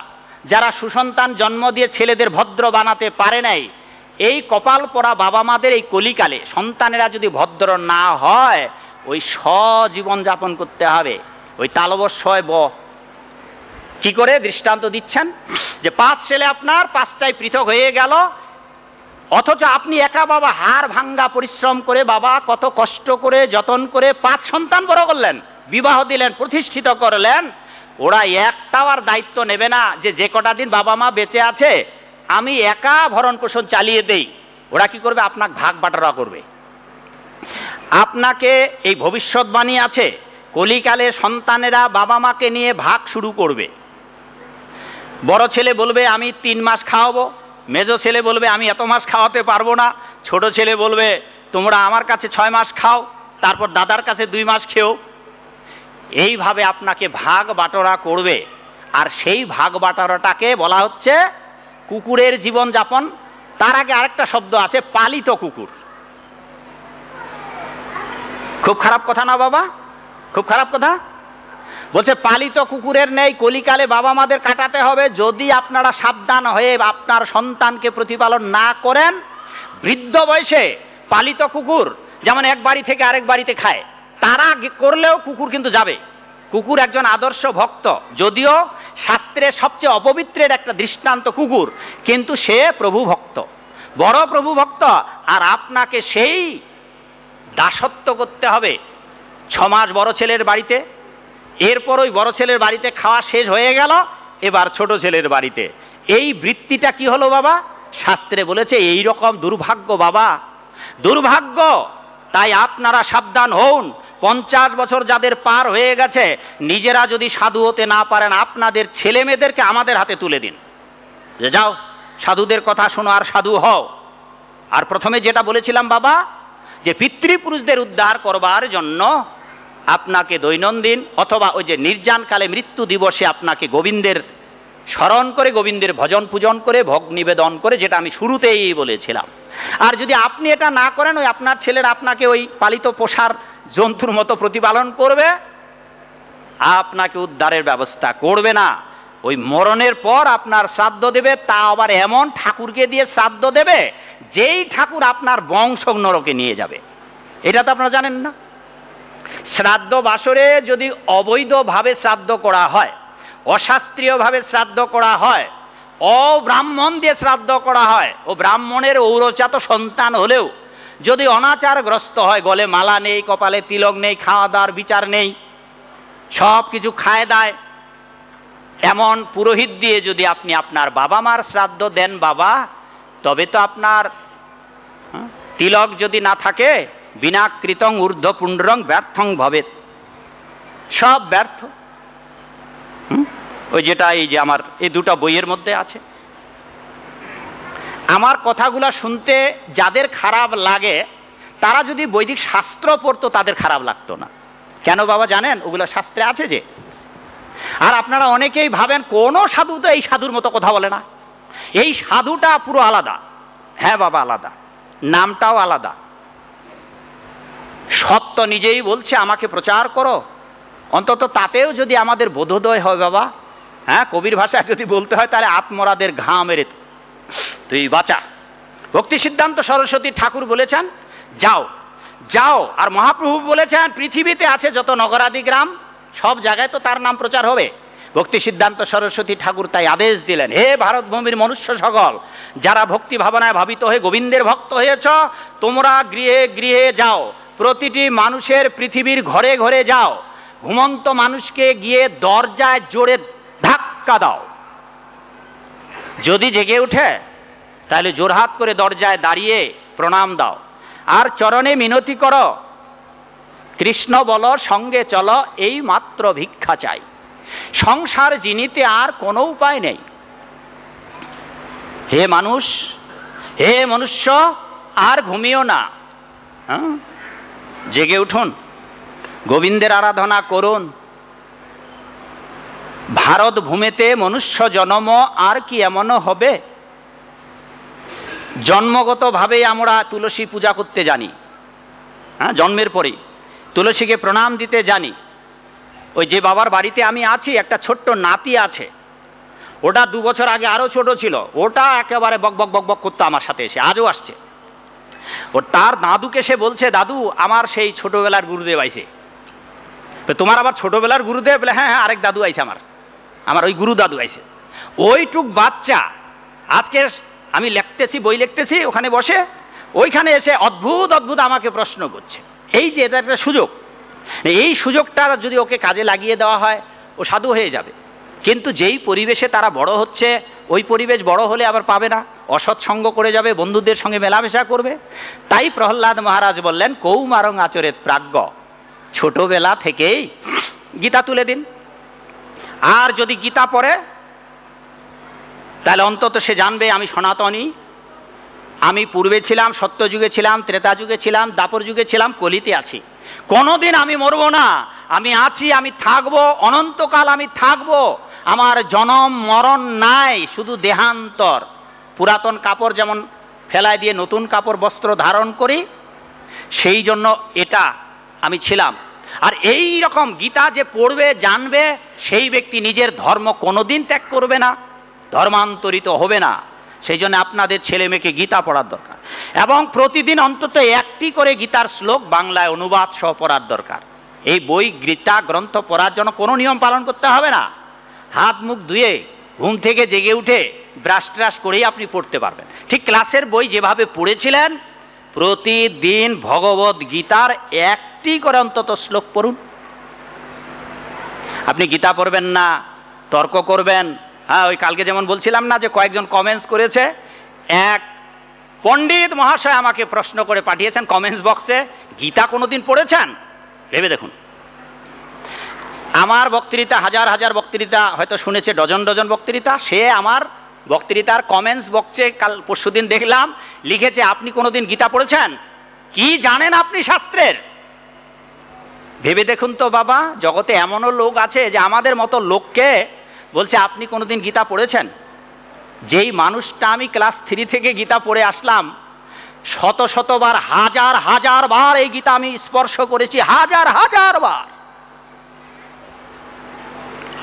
যারা সুসন্তান জন্ম দিয়ে ছেলেদের ভদ্র বানাতে পারে নাই, এই কপাল পরা বাবা মাদের এই কলিকালে সন্তানেরা যদি ভদ্র না হয়, ওই স্বজীবন যাপন করতে হবে। ওই তালবস্যয় ব, কি করে দৃষ্টান্ত দিচ্ছেন যে 5 ছেলে আপনার 5টাই পৃথক হয়ে গেল, অথচ আপনি একা বাবা হাড় ভাঙ্গা পরিশ্রম করে বাবা কত কষ্ট করে যতন করে 5 সন্তান বড় করলেন, বিবাহ দিলেন, প্রতিষ্ঠিত করলেন। ওরা একটাও আর দায়িত্ব নেবে না যে যে কটা দিন বাবা মা বেঁচে আছে আমি একা ভরণ পোষণ চালিয়ে দেই। ওরা কি করবে? আপনাকে ভাগ বাটোয়ারা করবে। আপনাকে এই ভবিষ্যৎবাণী আছে, কলিকালে সন্তানেরা বাবা মাকে নিয়ে ভাগ শুরু করবে। বড় ছেলে বলবে আমি 3 মাস খাওয়াবো, মেজো ছেলে বলবে আমি এত মাস খাওয়াতে পারবো না, ছোট ছেলে বলবে তোমরা আমার কাছে 6 মাস খাও, তারপর দাদার কাছে 2 মাস খেও। এইভাবে আপনাকে ভাগ বাটোয়ারা করবে। আর সেই ভাগ বাটোয়ারাটাকে বলা হচ্ছে কুকুরের জীবনযাপন। তার আগে আরেকটা শব্দ আছে, পালিত কুকুর। খুব খারাপ কথা না বাবা? খুব খারাপ কথা। বলছে পালিত কুকুরের নেই কলিকালে বাবা মাদের কাটাতে হবে। যদি আপনারা সাবধান হয়ে আপনার সন্তানকে প্রতিপালন না করেন, বৃদ্ধ বয়সে পালিত কুকুর যেমন এক বাড়ি থেকে আরেক বাড়িতে খায়, তারা করলেও কুকুর কিন্তু যাবে। কুকুর একজন আদর্শ ভক্ত, যদিও শাস্ত্রের সবচেয়ে অপবিত্রের একটা দৃষ্টান্ত কুকুর, কিন্তু সে প্রভু ভক্ত, বড় প্রভু ভক্ত। আর আপনাকে সেই দাসত্ব করতে হবে 6 মাস বড় ছেলের বাড়িতে, এরপর ওই বড় ছেলের বাড়িতে খাওয়া শেষ হয়ে গেল, এবার ছোট ছেলের বাড়িতে। এই বৃত্তিটা কি হলো বাবা? শাস্ত্রে বলেছে এই রকম দুর্ভাগ্য বাবা, দুর্ভাগ্য। তাই আপনারা সাবধান হন। 50 বছর যাদের পার হয়ে গেছে, নিজেরা যদি সাধু হতে না পারেন, আপনাদের ছেলে মেয়েদেরকে আমাদের হাতে তুলে দিন, যে যাও সাধুদের কথা শোনো আর সাধু হও। আর প্রথমে যেটা বলেছিলাম বাবা, যে পিতৃপুরুষদের উদ্ধার করবার জন্য আপনাকে দৈনন্দিন অথবা ওই যে নির্জানকালে মৃত্যু দিবসে আপনাকে গোবিন্দের স্মরণ করে, গোবিন্দের ভজন পূজন করে, ভোগ নিবেদন করে, যেটা আমি শুরুতেই বলেছিলাম। আর যদি আপনি এটা না করেন, ওই আপনার ছেলেরা আপনাকে ওই পালিত পোষার জন্তুর মতো প্রতিপালন করবে, আপনাকে উদ্ধারের ব্যবস্থা করবে না। ওই মরণের পর আপনার শ্রাদ্ধ দেবে, তা আবার এমন ঠাকুরকে দিয়ে শ্রাদ্ধ দেবে যেই ঠাকুর আপনার বংশ নরকে নিয়ে যাবে। এটা তো আপনারা জানেন না। শ্রাদ্ধ বাসরে যদি অবৈধভাবে শ্রাদ্ধ করা হয়, অশাস্ত্রীয়ভাবে শ্রাদ্ধ করা হয়, অব্রাহ্মণ দিয়ে শ্রাদ্ধ করা হয়, ও ব্রাহ্মণের ঔরজাত সন্তান হলেও যদি অনাচারগ্রস্ত হয়, গলে মালা নেই, কপালে তিলক নেই, খাওয়া দাওয়ার বিচার নেই, সব কিছু খায় দায়, এমন পুরোহিত দিয়ে যদি আপনি আপনার বাবা মার শ্রাদ্ধ দেন বাবা, তবে তো আপনার তিলক যদি না থাকে, বিনা কৃতং ঊর্ধ্ব পুণ্ডরং ব্যর্থং ভবেত, সব ব্যর্থ। ওই যেটা এই যে আমার এই 2টা বইয়ের মধ্যে আছে। আমার কথাগুলো শুনতে যাদের খারাপ লাগে, তারা যদি বৈদিক শাস্ত্র পড়তো তাদের খারাপ লাগতো না। কেন বাবা জানেন? ওগুলো শাস্ত্রে আছে যে। আর আপনারা অনেকেই ভাবেন কোনো সাধু তো এই সাধুর মতো কথা বলে না, এই সাধুটা পুরো আলাদা। হ্যাঁ বাবা আলাদা, নামটাও আলাদা। সত্য নিজেই বলছে আমাকে প্রচার করো, অন্তত তাতেও যদি আমাদের বোধোদয় হয় বাবা, হ্যাঁ কবির ভাষায় যদি বলতে হয়, তাহলে আত্মরাদের ঘা মেরে তুই বাঁচা। ভক্তি সিদ্ধান্ত সরস্বতী ঠাকুর বলেছেন যাও যাও, আর মহাপ্রভু বলেছেন পৃথিবীতে আছে যত নগরাদি গ্রাম, সব জায়গায় তো তার নাম প্রচার হবে। ভক্তি সিদ্ধান্ত সরস্বতী ঠাকুর তাই আদেশ দিলেন, হে ভারতভূমির মনুষ্য সকল, যারা ভক্তি ভাবনায় ভাবিত হয়ে গোবিন্দের ভক্ত হয়েছ, তোমরা গৃহে গৃহে যাও, প্রতিটি মানুষের পৃথিবীর ঘরে ঘরে যাও, ঘুমন্ত মানুষকে গিয়ে দরজায় জোরে ধাক্কা দাও, যদি জেগে উঠে তাহলে জোরহাত করে দরজায় দাঁড়িয়ে প্রণাম দাও, আর চরণে মিনতি করো, কৃষ্ণ বলো সঙ্গে চলো, এই মাত্র ভিক্ষা চাই, সংসার জিনিতে আর কোনো উপায় নেই। হে মানুষ, হে মনুষ্য, আর ঘুমিও না, জেগে উঠুন, গোবিন্দের আরাধনা করুন। ভারত ভূমিতে মনুষ্য জন্ম আর কি এমনও হবে? জন্মগতভাবেই আমরা তুলসী পূজা করতে জানি, হ্যাঁ জন্মের পরেই তুলসীকে প্রণাম দিতে জানি। ওই যে বাবার বাড়িতে আমি আছি, একটা ছোট্ট নাতি আছে, ওটা 2 বছর আগে আরও ছোট ছিল, ওটা একেবারে বক বক বক বক করতো আমার সাথে এসে, আজও আসছে। ও তার দাদুকে সে বলছে, দাদু আমার সেই ছোটবেলার গুরুদেব আইছে। তো তোমার আবার ছোটবেলার গুরুদেব? বলে হ্যাঁ হ্যাঁ, আরেক দাদু আইছে আমার, আমার ওই গুরু দাদু আইছে, ওইটুক বাচ্চা আজকে আমি লিখতেছি, বই লিখতেছি ওখানে বসে, ওইখানে এসে অদ্ভুত অদ্ভুত আমাকে প্রশ্ন করছে। এই যে এটা একটা সুযোগ, এই সুযোগটা যদি ওকে কাজে লাগিয়ে দেওয়া হয় ও সাধু হয়ে যাবে। কিন্তু যেই পরিবেশে তারা বড় হচ্ছে, ওই পরিবেশ বড় হলে আবার পাবে না, অসৎসঙ্গ করে যাবে, বন্ধুদের সঙ্গে মেলামেশা করবে। তাই প্রহ্লাদ মহারাজ বললেন কৌমারং আচরেত প্রাজ্ঞ, ছোটবেলা থেকেই গীতা তুলে দিন। আর যদি গীতা পড়ে তাহলে অন্তত সে জানবে আমি সনাতনী, আমি পূর্বে ছিলাম, সত্যযুগে ছিলাম, ত্রেতা যুগে ছিলাম, দাপর যুগে ছিলাম, কলিতে আছি, কোনোদিন আমি মরবো না, আমি আছি, আমি থাকবো, অনন্তকাল আমি থাকবো, আমার জনম মরণ নাই, শুধু দেহান্তর। পুরাতন কাপড় যেমন ফেলায় দিয়ে নতুন কাপড় বস্ত্র ধারণ করি, সেই জন্য এটা আমি ছিলাম। আর এই রকম গীতা যে পড়বে জানবে, সেই ব্যক্তি নিজের ধর্ম কোনোদিন ত্যাগ করবে না, ধর্মান্তরিত হবে না। সেই জন্য আপনাদের ছেলে মেয়েকে গীতা পড়ার দরকার, এবং প্রতিদিন অন্তত একটি করে গীতার শ্লোক বাংলায় অনুবাদ সহ পড়ার দরকার। এই বই গীতা গ্রন্থ পড়ার জন্য কোনো নিয়ম পালন করতে হবে না, হাত মুখ ধুয়ে ঘুম থেকে জেগে উঠে ব্রাশ ট্রাশ করেই আপনি পড়তে পারবেন। ঠিক ক্লাসের বই যেভাবে পড়েছিলেন, প্রতিদিন ভগবত গীতার একটি করে অন্তত শ্লোক পড়ুন। আপনি গীতা পড়বেন না, তর্ক করবেন। হ্যাঁ, ওই কালকে যেমন বলছিলাম না যে কয়েকজন কমেন্টস করেছে, এক পণ্ডিত মহাশয় আমাকে প্রশ্ন করে পাঠিয়েছেন কমেন্টস বক্সে, গীতা কোনোদিন পড়েছেন? ভেবে দেখুন, আমার বক্তৃতা হাজার হাজার বক্তৃতা হয়তো শুনেছে, ডজন ডজন বক্তৃতা, সে আমার বক্তৃতার কমেন্টস বক্সে কাল পরশুদিন দেখলাম লিখেছে আপনি কোনোদিন গীতা পড়েছেন? কি জানেন আপনি শাস্ত্রের? ভেবে দেখুন তো বাবা, জগতে এমনও লোক আছে যে আমাদের মতো লোককে বলছে আপনি কোনোদিন গীতা পড়েছেন? যেই মানুষটা আমি ক্লাস 3 থেকে গীতা পড়ে আসলাম, শত শতবার, হাজার হাজার বার এই গীতা আমি স্পর্শ করেছি, হাজার হাজার বার।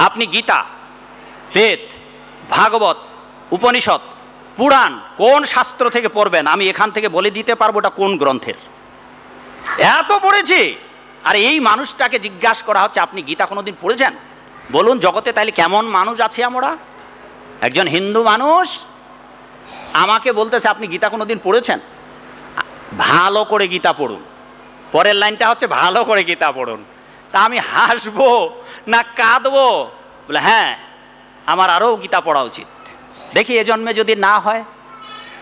আপনি গীতা, বেদ, ভাগবত, উপনিষদ, পুরাণ কোন শাস্ত্র থেকে পড়বেন? আমি এখান থেকে বলে দিতে পারবো এটা কোন গ্রন্থের। এত পড়েছি। আর এই মানুষটাকে জিজ্ঞাসা করা হচ্ছে আপনি গীতা কোনোদিন পড়েছেন? বলুন জগতে তাইলে কেমন মানুষ আছে আমরা? একজন হিন্দু মানুষ আমাকে বলতেছে আপনি গীতা কোনোদিন পড়েছেন? ভালো করে গীতা পড়ুন। পরের লাইনটা হচ্ছে ভালো করে গীতা পড়ুন। তা আমি হাসবো না কাঁদবো? বলে হ্যাঁ, আমার আরও গীতা পড়া উচিত। দেখি এ জন্মে যদি না হয়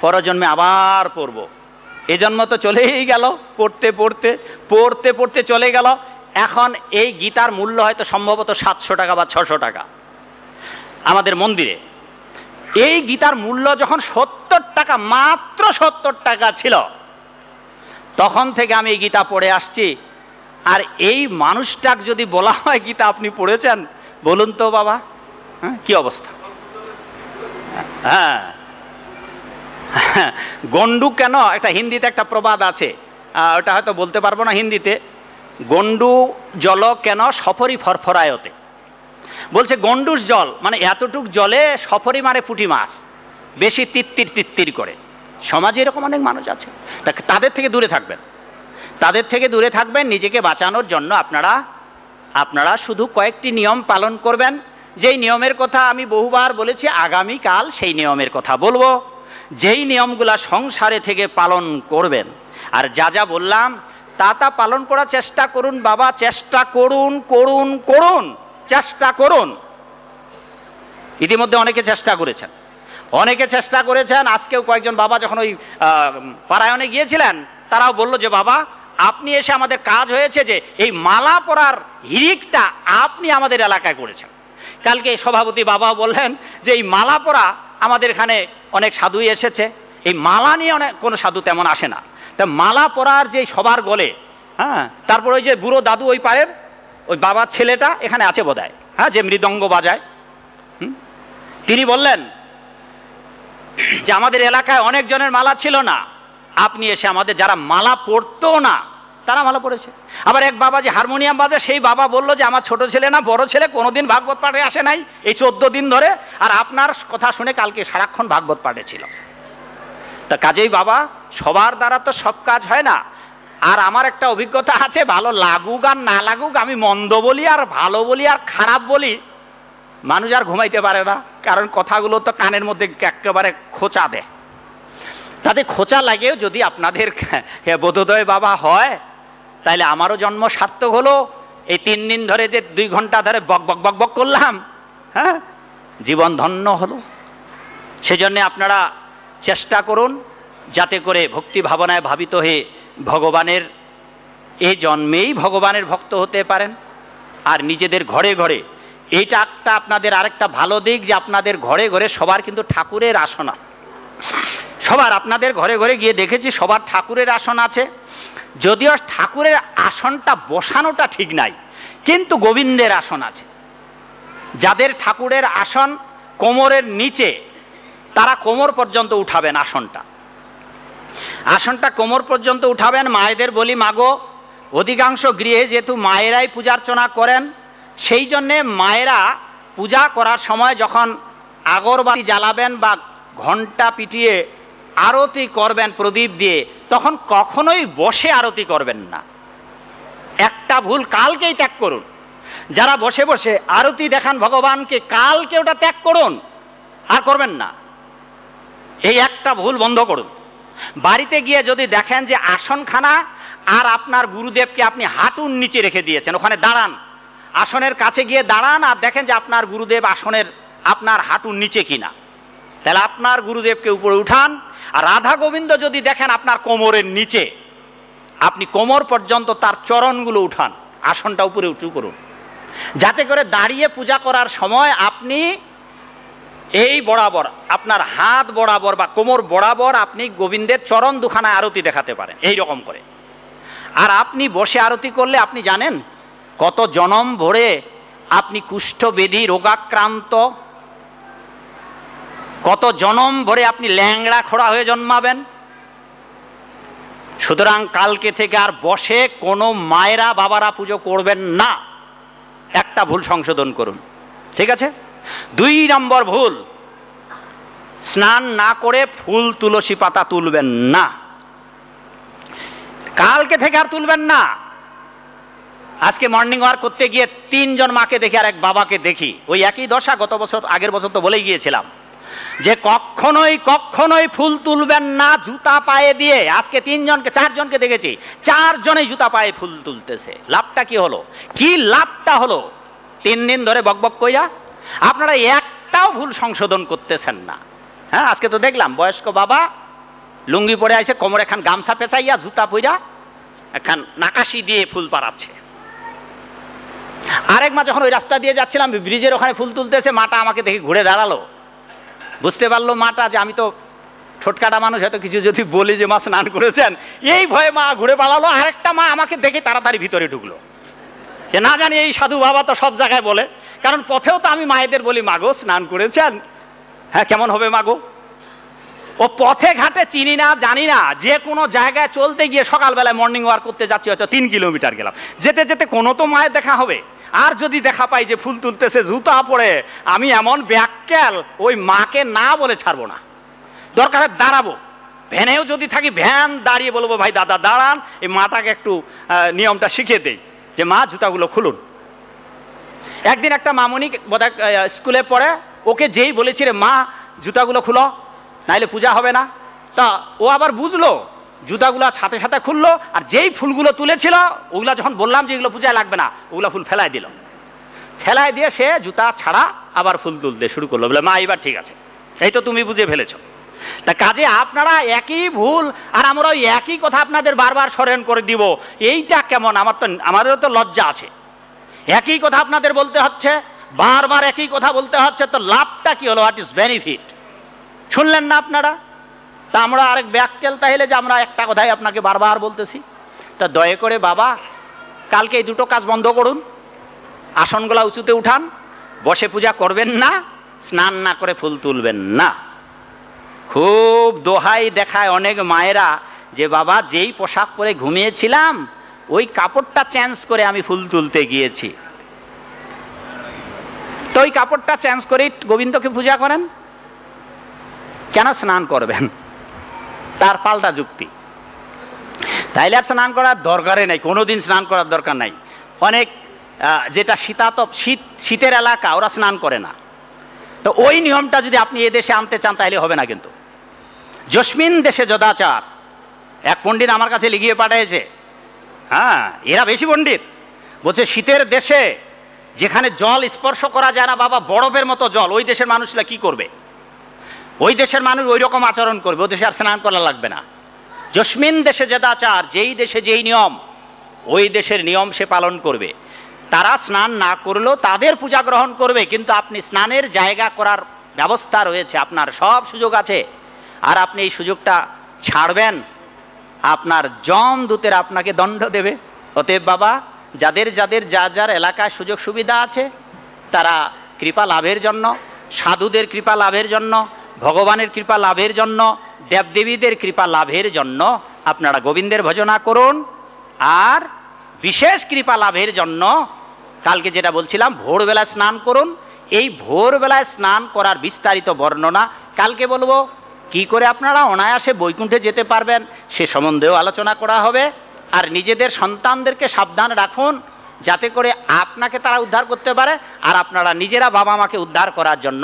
পরজন্মে আবার পড়ব। এ জন্ম তো চলেই গেল, পড়তে পড়তে পড়তে পড়তে চলে গেল। এখন এই গীতার মূল্য হয়তো সম্ভবত 700 টাকা বা 600 টাকা আমাদের মন্দিরে। এই গীতার মূল্য যখন 70 টাকা, মাত্র 70 টাকা ছিল, তখন থেকে আমি এই গীতা পড়ে আসছি। আর এই মানুষটাকে যদি বলা হয় গীতা আপনি পড়েছেন, বলুন তো বাবা, হ্যাঁ কি অবস্থা? হ্যাঁ, গন্ডু কেন, একটা হিন্দিতে একটা প্রবাদ আছে, ওটা হয়তো বলতে পারবো না হিন্দিতে। গন্ডু জল কেন সফরি ফরফরায়তে, বলছে গন্ডুর জল মানে এতটুক জলে সফরি মারে পুঁটি মাছ, বেশি তিত্তির তিত্তির করে। সমাজে এরকম অনেক মানুষ আছে, তাদের থেকে দূরে থাকবেন, তাদের থেকে দূরে থাকবেন। নিজেকে বাঁচানোর জন্য আপনারা শুধু কয়েকটি নিয়ম পালন করবেন, যেই নিয়মের কথা আমি বহুবার বলেছি, আগামীকাল সেই নিয়মের কথা বলবো। যেই নিয়মগুলা সংসারে থেকে পালন করবেন, আর যা যা বললাম তা পালন করার চেষ্টা করুন বাবা, চেষ্টা করুন করুন করুন, চেষ্টা করুন। ইতিমধ্যে অনেকে চেষ্টা করেছেন। আজকেও কয়েকজন বাবা যখন ওই পারায়ণে গিয়েছিলেন, তারাও বলল যে বাবা আপনি এসে আমাদের কাজ হয়েছে যে এই মালা পরার হিরিকটা আপনি আমাদের এলাকায় করেছেন। কালকে সভাপতি বাবা বললেন যে এই মালা পরা আমাদের এখানে অনেক সাধুই এসেছে, এই মালা নিয়ে অনেক কোনো সাধু তেমন আসে না। তা মালা পরার যে সবার গলে, হ্যাঁ, তারপর ওই যে বুড়ো দাদু ওই পারের ওই বাবার ছেলেটা এখানে আছে বোধহয়, হ্যাঁ, যে মৃদঙ্গ বাজায়, তিনি বললেন যে আমাদের এলাকায় অনেক জনের মালা ছিল না, আপনি এসে আমাদের যারা মালা পড়তো না তারা মালা পড়েছে। আবার এক বাবা যে হারমোনিয়াম বাজায়, সেই বাবা বলল যে আমার ছোট ছেলে না বড় ছেলে কোনোদিন ভাগবত পাঠে আসে নাই এই 14 দিন ধরে, আর আপনার কথা শুনে কালকে সারাক্ষণ ভাগবত পাঠে ছিল। তা কাজেই বাবা সবার দ্বারা তো সব কাজ হয় না। আর আমার একটা অভিজ্ঞতা আছে, ভালো লাগুক আর না লাগুক, আমি মন্দ বলি আর ভালো বলি আর খারাপ বলি, মানুষ আর ঘুমাইতে পারে না, কারণ কথাগুলো তো কানের মধ্যে একেবারে খোঁচা দেয়। তাতে খোঁচা লাগেও যদি আপনাদের বোধোদয় বাবা হয়, তাইলে আমারও জন্ম সার্থক হলো। এই 3 দিন ধরে যে 2 ঘন্টা ধরে বক বক বক বক করলাম, হ্যাঁ, জীবন ধন্য হলো। সেজন্য আপনারা চেষ্টা করুন যাতে করে ভক্তি ভাবনায় ভাবিত হয়ে ভগবানের এই জন্মেই ভগবানের ভক্ত হতে পারেন। আর নিজেদের ঘরে ঘরে, এইটা একটা আপনাদের আরেকটা ভালো দিক যে আপনাদের ঘরে ঘরে সবার কিন্তু ঠাকুরের আসন আছে। সবার, আপনাদের ঘরে ঘরে গিয়ে দেখেছি সবার ঠাকুরের আসন আছে। যদিও ঠাকুরের আসনটা বসানোটা ঠিক নাই, কিন্তু গোবিন্দের আসন আছে। যাদের ঠাকুরের আসন কোমরের নিচে, তারা কোমর পর্যন্ত উঠাবেন আসনটা কোমর পর্যন্ত উঠাবেন। মায়েদের বলি, মাগো, অধিকাংশ গৃহে যেহেতু মায়েরাই পূজার্চনা করেন, সেই জন্যে মায়েরা পূজা করার সময় যখন আগরবাতি জ্বালাবেন বা ঘণ্টা পিটিয়ে আরতি করবেন প্রদীপ দিয়ে, তখন কখনোই বসে আরতি করবেন না। একটা ভুল কালকেই ত্যাগ করুন। যারা বসে বসে আরতি দেখান ভগবানকে, কালকে ওটা ত্যাগ করুন, আর করবেন না। এই একটা ভুল বন্ধ করুন। বাড়িতে গিয়ে যদি দেখেন যে আসনখানা আর আপনার গুরুদেবকে আপনি হাঁটুর নিচে রেখে দিয়েছেন, ওখানে দাঁড়ান, আসনের কাছে গিয়ে দাঁড়ান আর দেখেন যে আপনার গুরুদেব আসনের আপনার হাঁটুর নিচে কিনা, তাহলে আপনার গুরুদেবকে উপরে উঠান। আর রাধা গোবিন্দ যদি দেখেন আপনার কোমরের নিচে, আপনি কোমর পর্যন্ত তার চরণগুলো উঠান, আসনটা উপরে উঁচু করুন, যাতে করে দাঁড়িয়ে পূজা করার সময় আপনি এই বরাবর, আপনার হাত বরাবর বা কোমর বরাবর আপনি গোবিন্দের চরণ দুখানায় আরতি দেখাতে পারেন, এই রকম করে। আর আপনি বসে আরতি করলে আপনি জানেন কত জনম ভরে আপনি কুষ্ঠবেদী রোগাক্রান্ত, কত জনম ভরে আপনি ল্যাংড়া খোড়া হয়ে জন্মাবেন। সুতরাং কালকে থেকে আর বসে কোনো মায়েরা বাবারা পুজো করবেন না। একটা ভুল সংশোধন করুন, ঠিক আছে? 2 নম্বর ভুল, স্নান না করে ফুল তুলসী পাতা তুলবেন না। কালকে থেকে আর তুলবেন না। আজকে মর্নিং ওয়াক করতে গিয়ে 3 জন মাকে দেখি আর এক বাবাকে দেখি, ওই একই দশা। গত বছর, আগের বছর তো বলেই গিয়েছিলাম যে কখনোই কখনোই ফুল তুলবেন না জুতা পায়ে দিয়ে। আজকে 4 জনকে দেখেছি, 4 জনেই জুতা পায়ে ফুল তুলতেছে। লাভটা কি হলো? কি লাভটা হলো? 3 দিন ধরে বকবক কইরা আপনারা একটাও ভুল সংশোধন করতেছেন না। হ্যাঁ, আজকে তো দেখলাম বয়স্ক বাবা লুঙ্গি পরে আইসে, কোমরে এখন গামছা পেঁচাইয়া জুতা পইরা এখন নাকাশি দিয়ে ফুল পাড়াচ্ছে। আরেক মা যখন ওই রাস্তা দিয়ে যাচ্ছিলাম, ব্রিজের ওখানে ফুল তুলতেছে, মাটা আমাকে দেখে ঘুরে দাঁড়ালো। বুঝতে পারলো মাটা যে আমি তো ঠোটকাটা মানুষ, হয়তো কিছু যদি বলি যে মা স্নান করেছেন, এই ভয়ে মা ঘুরে পালালো। আরেকটা মা আমাকে দেখে তাড়াতাড়ি ভিতরে ঢুকলো, যে না জানি এই সাধু বাবা তো সব জায়গায় বলে। কারণ পথেও তো আমি মায়েদের বলি, মাগো স্নান করেছেন? হ্যাঁ, কেমন হবে মাগো? ও পথে ঘাটে চিনি না, জানি না। যে কোনো জায়গায় চলতে গিয়ে, সকালবেলায় মর্নিং ওয়াক করতে যাচ্ছি, হয়তো 3 কিলোমিটার গেলাম, যেতে যেতে কোনো তো মায়ের দেখা হবে। আর যদি দেখা পাই যে ফুল তুলতেছে জুতা পরে, আমি এমন ব্যাককেল, ওই মাকে না বলে ছাড়বো না। দরকারে দাঁড়াবো, ভ্যানেও যদি থাকি ভ্যান দাঁড়িয়ে বলবো, ভাই দাদা দাঁড়ান, এই মাটাকে একটু নিয়মটা শিখিয়ে দেই যে মা জুতাগুলো খুলুন। একদিন একটা মামুনি বোধহয় স্কুলে পড়ে, ওকে যেই বলেছি রে মা জুতাগুলো খুলো, নাইলে পূজা হবে না, তা ও আবার বুঝলো, জুতাগুলো সাথে সাথে খুললো। আর যেই ফুলগুলো তুলেছিল ওগুলা যখন বললাম যে এগুলো পূজায় লাগবে না, ওগুলো ফুল ফেলাই দিল। ফেলাই দিয়ে সে জুতা ছাড়া আবার ফুল তুলতে শুরু করলো, বলে মা এবার ঠিক আছে, এই তো তুমি বুঝে ফেলেছো। তা কাজে আপনারা একই ভুল আর আমরা ওই একই কথা আপনাদের বারবার স্মরণ করে দিব, এইটা কেমন? আমাদেরও তো লজ্জা আছে। একই কথা আপনাদের বলতে হচ্ছে, বারবার একই কথা বলতে হচ্ছে, তো লাভটা কি হলো? What is benefit? শুনলেন না আপনারা? তা আমরা আরেক ব্যাককেল তাহলে যে আমরা একটা কথাই আপনাকে বারবার বলতেছি। তা দয়া করে বাবা কালকে এই 2টো কাজ বন্ধ করুন। আসনগুলা উঁচুতে উঠান, বসে পূজা করবেন না, স্নান না করে ফুল তুলবেন না। খুব দোহাই দেখায় অনেক মায়েরা যে বাবা যেই পোশাক পরে ঘুমিয়েছিলাম ওই কাপড়টা চেঞ্জ করে আমি ফুল তুলতে গিয়েছি। তো ওই কাপড়টা চেঞ্জ করে গোবিন্দকে পূজা করেন, কেন স্নান করবেন? তার পাল্টা যুক্তি। তাইলে আর স্নান করার দরকারই নাই, কোনোদিন স্নান করার দরকার নাই। অনেক যেটা শীতের এলাকা, ওরা স্নান করে না। তো ওই নিয়মটা যদি আপনি এ দেশে আনতে চান তাহলে হবে না। কিন্তু জসমিন দেশে যদাচার, এক পণ্ডিত আমার কাছে লিখিয়ে পাঠিয়েছে, হ্যাঁ এরা বেশি পণ্ডিত, বলছে শীতের দেশে যেখানে জল স্পর্শ করা যায় না বাবা, বরফের মতো জল, ওই দেশের মানুষরা কি করবে? ওই দেশের মানুষ ওই রকম আচরণ করবে, ওই দেশে আর স্নান করা লাগবে না। জসমিন দেশে যদাচার, যেই দেশে যেই নিয়ম, ওই দেশের নিয়ম সে পালন করবে। তারা স্নান না করলেও তাদের পূজা গ্রহণ করবে, কিন্তু আপনি স্নানের জায়গা করার ব্যবস্থা রয়েছে, আপনার সব সুযোগ আছে, আর আপনি এই সুযোগটা ছাড়বেন, আপনার যমদূতেরা আপনাকে দণ্ড দেবে। অতএব বাবা, যাদের যাদের যার যার এলাকায় সুযোগ সুবিধা আছে, তারা কৃপা লাভের জন্য, সাধুদের কৃপা লাভের জন্য, ভগবানের কৃপা লাভের জন্য, দেবদেবীদের কৃপা লাভের জন্য আপনারা গোবিন্দের ভজনা করুন। আর বিশেষ কৃপা লাভের জন্য কালকে যেটা বলছিলাম, ভোরবেলায় স্নান করুন। এই ভোরবেলায় স্নান করার বিস্তারিত বর্ণনা কালকে বলবো। কি করে আপনারা অনায়াসে বৈকুণ্ঠে যেতে পারবেন সে সম্বন্ধেও আলোচনা করা হবে। আর নিজেদের সন্তানদেরকে সাবধান রাখুন, যাতে করে আপনাকে তারা উদ্ধার করতে পারে, আর আপনারা নিজেরা বাবা মাকে উদ্ধার করার জন্য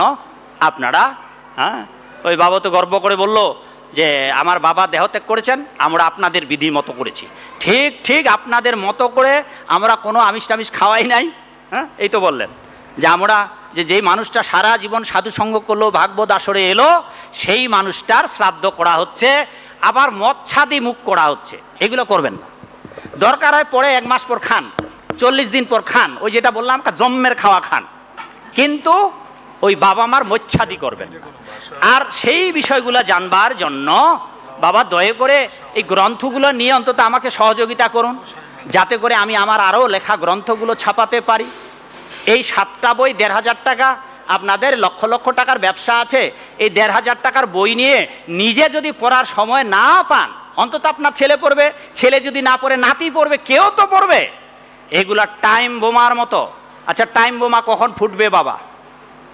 আপনারা, হ্যাঁ ওই বাবা তো গর্ব করে বলল যে আমার বাবা দেহত্যাগ করেছেন, আমরা আপনাদের বিধি মতো করেছি। ঠিক ঠিক আপনাদের মতো করে আমরা কোনো আমিষ টামিষ খাওয়াই নাই। হ্যাঁ এই তো বললেন যে আমরা যেই মানুষটা সারা জীবন সাধুসঙ্গ করলো, ভাগবত আসরে এলো, সেই মানুষটার শ্রাদ্ধ করা হচ্ছে, আবার মৎস্যাদি মুখ করা হচ্ছে। এগুলো করবেন না। দরকার হয় পরে 1 মাস পর খান, 40 দিন পর খান, ওই যেটা বললাম জম্মের খাওয়া খান, কিন্তু ওই বাবা মার মৎস্যাদি করবেন। আর সেই বিষয়গুলো জানবার জন্য বাবা দয়া করে এই গ্রন্থগুলো নিয়ে অন্তত আমাকে সহযোগিতা করুন, যাতে করে আমি আমার আরও লেখা গ্রন্থগুলো ছাপাতে পারি। এই 7টা বই 1,500 টাকা, আপনাদের লক্ষ লক্ষ টাকার ব্যবসা আছে, এই 1,500 টাকার বই নিয়ে নিজে যদি পড়ার সময় না পান, অন্তত আপনার ছেলে পড়বে, ছেলে যদি না পড়ে নাতি পড়বে, কেউ তো পড়বে। এগুলা টাইম বোমার মতো। আচ্ছা, টাইম বোমা কখন ফুটবে বাবা?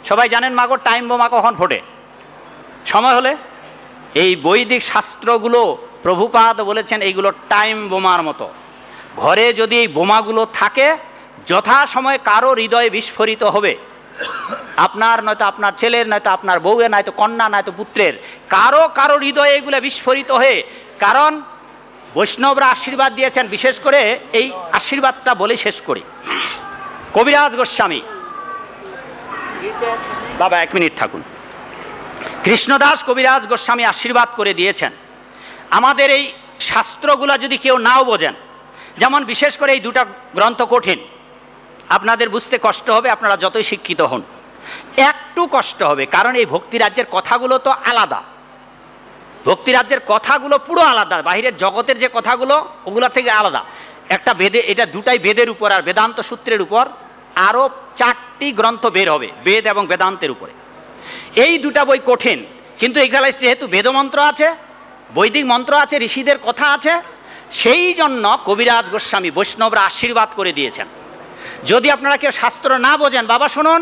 সবাই জানেন মাগো, টাইম বোমা কখন ফোটে? সময় হলে। এই বৈদিক শাস্ত্রগুলো প্রভুপাদ বলেছেন এইগুলো টাইম বোমার মতো। ঘরে যদি এই বোমাগুলো থাকে, যথাসময়ে কারো হৃদয়ে বিস্ফোরিত হবে। আপনার নয়তো আপনার ছেলের, নয়তো আপনার বউয়ের, নয়তো কন্যা, নয়তো পুত্রের, কারো কারো হৃদয়ে এগুলো বিস্ফোরিত হয়ে। কারণ বৈষ্ণবরা আশীর্বাদ দিয়েছেন, বিশেষ করে এই আশীর্বাদটা বলে শেষ করি। কবিরাজ গোস্বামী, বাবা 1 মিনিট থাকুন। কৃষ্ণদাস কবিরাজ গোস্বামী আশীর্বাদ করে দিয়েছেন, আমাদের এই শাস্ত্রগুলা যদি কেউ নাও বোঝেন, যেমন বিশেষ করে এই 2টা গ্রন্থ কঠিন, আপনাদের বুঝতে কষ্ট হবে, আপনারা যতই শিক্ষিত হন একটু কষ্ট হবে। কারণ এই ভক্তিরাজ্যের কথাগুলো তো আলাদা, ভক্তিরাজ্যের কথাগুলো পুরো আলাদা, বাহিরের জগতের যে কথাগুলো ওগুলা থেকে আলাদা। একটা বেদে, এটা 2টাই বেদের উপর আর বেদান্ত সূত্রের উপর, আরও 4টি গ্রন্থ বের হবে বেদ এবং বেদান্তের উপরে। এই 2টা বই কঠিন, কিন্তু এখানে যেহেতু বেদমন্ত্র আছে, বৈদিক মন্ত্র আছে, ঋষিদের কথা আছে, সেই জন্য কবিরাজ গোস্বামী বৈষ্ণবরা আশীর্বাদ করে দিয়েছেন। যদি আপনারা কেউ শাস্ত্র না বোঝেন, বাবা শুনুন,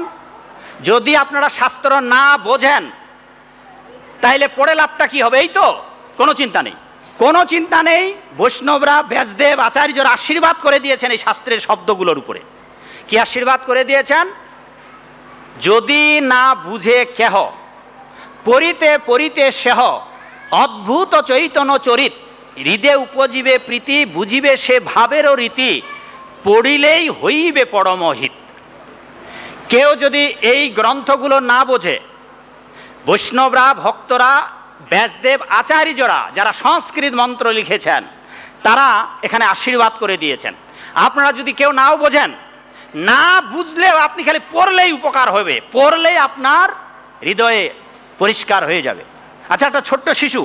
যদি আপনারা শাস্ত্র না বোঝেন তাহলে পড়ে লাভটা কি হবে? এই তো, কোনো চিন্তা নেই, কোনো চিন্তা নেই। বৈষ্ণবরা, ব্যাসদেব, আচার্যরা আশীর্বাদ করে দিয়েছেন এই শাস্ত্রের শব্দগুলোর উপরে। কি আশীর্বাদ করে দিয়েছেন? যদি না বুঝে কেহ, পরিতে পরিতে সেহ, অদ্ভুত চৈতন্য চরিত, হৃদে উপজিবে প্রীতি, বুঝিবে সে ভাবেরও রীতি, পড়িলেই হইবে পরমহিত। কেউ যদি এই গ্রন্থগুলো না বোঝে, বৈষ্ণবরা, ভক্তরা, ব্যাসদেব, আচার্যরা যারা সংস্কৃত মন্ত্র লিখেছেন, তারা এখানে আশীর্বাদ করে দিয়েছেন। আপনারা যদি কেউ নাও বোঝেন, না বুঝলেও আপনি খালি পড়লেই উপকার হবে, পড়লেই আপনার হৃদয়ে পরিষ্কার হয়ে যাবে। আচ্ছা, একটা ছোট্ট শিশু,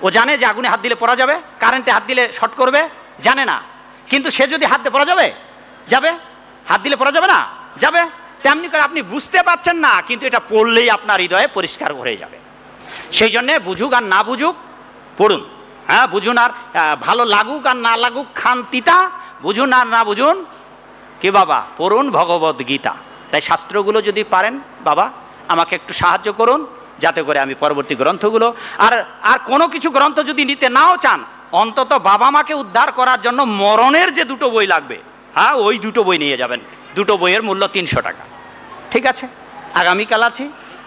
ও জানে যে আগুনে হাত দিলে পড়া যাবে, কারেন্টে হাত দিলে শর্ট করবে, জানে না, কিন্তু সে যদি হাত দিয়ে পড়া যাবে, যাবে, হাত দিলে পড়া যাবে না, যাবে। তেমনি করে আপনি বুঝতে পারছেন না, কিন্তু এটা পড়লেই আপনার হৃদয়ে পরিষ্কার হয়ে যাবে। সেই জন্যে বুঝুক আর না বুঝুক পড়ুন। হ্যাঁ, বুঝুন আর ভালো লাগুক আর না লাগুক খান তিতা, বুঝুন আর না বুঝুন কি বাবা, পড়ুন ভগবদ গীতা। তাই শাস্ত্রগুলো যদি পারেন বাবা আমাকে একটু সাহায্য করুন, যাতে করে আমি পরবর্তী গ্রন্থগুলো আর কোনো কিছু গ্রন্থ যদি নিতে নাও চান, অন্তত বাবা মাকে উদ্ধার করার জন্য মরণের যে 2টো বই লাগবে, হ্যাঁ, ওই দুটো বই নিয়ে যাবেন, দুটো বইয়ের মূল্য 300 টাকা। ঠিক আছে, আগামীকাল আছি,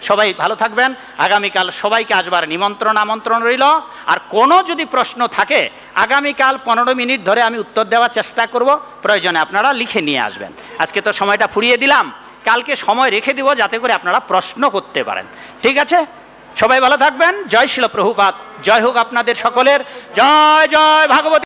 সবাই ভালো থাকবেন। আগামীকাল সবাইকে আসবার আমন্ত্রণ রইল। আর কোনো যদি প্রশ্ন থাকে আগামীকাল 15 মিনিট ধরে আমি উত্তর দেওয়ার চেষ্টা করব, প্রয়োজনে আপনারা লিখে নিয়ে আসবেন। আজকে তো সময়টা ফুরিয়ে দিলাম, কালকে সময় রেখে দিব যাতে করে আপনারা প্রশ্ন করতে পারেন। ঠিক আছে, সবাই ভালো থাকবেন। জয় শিল প্রভুপাদ, জয় হোক আপনাদের সকলের। জয় জয় ভাগবতী।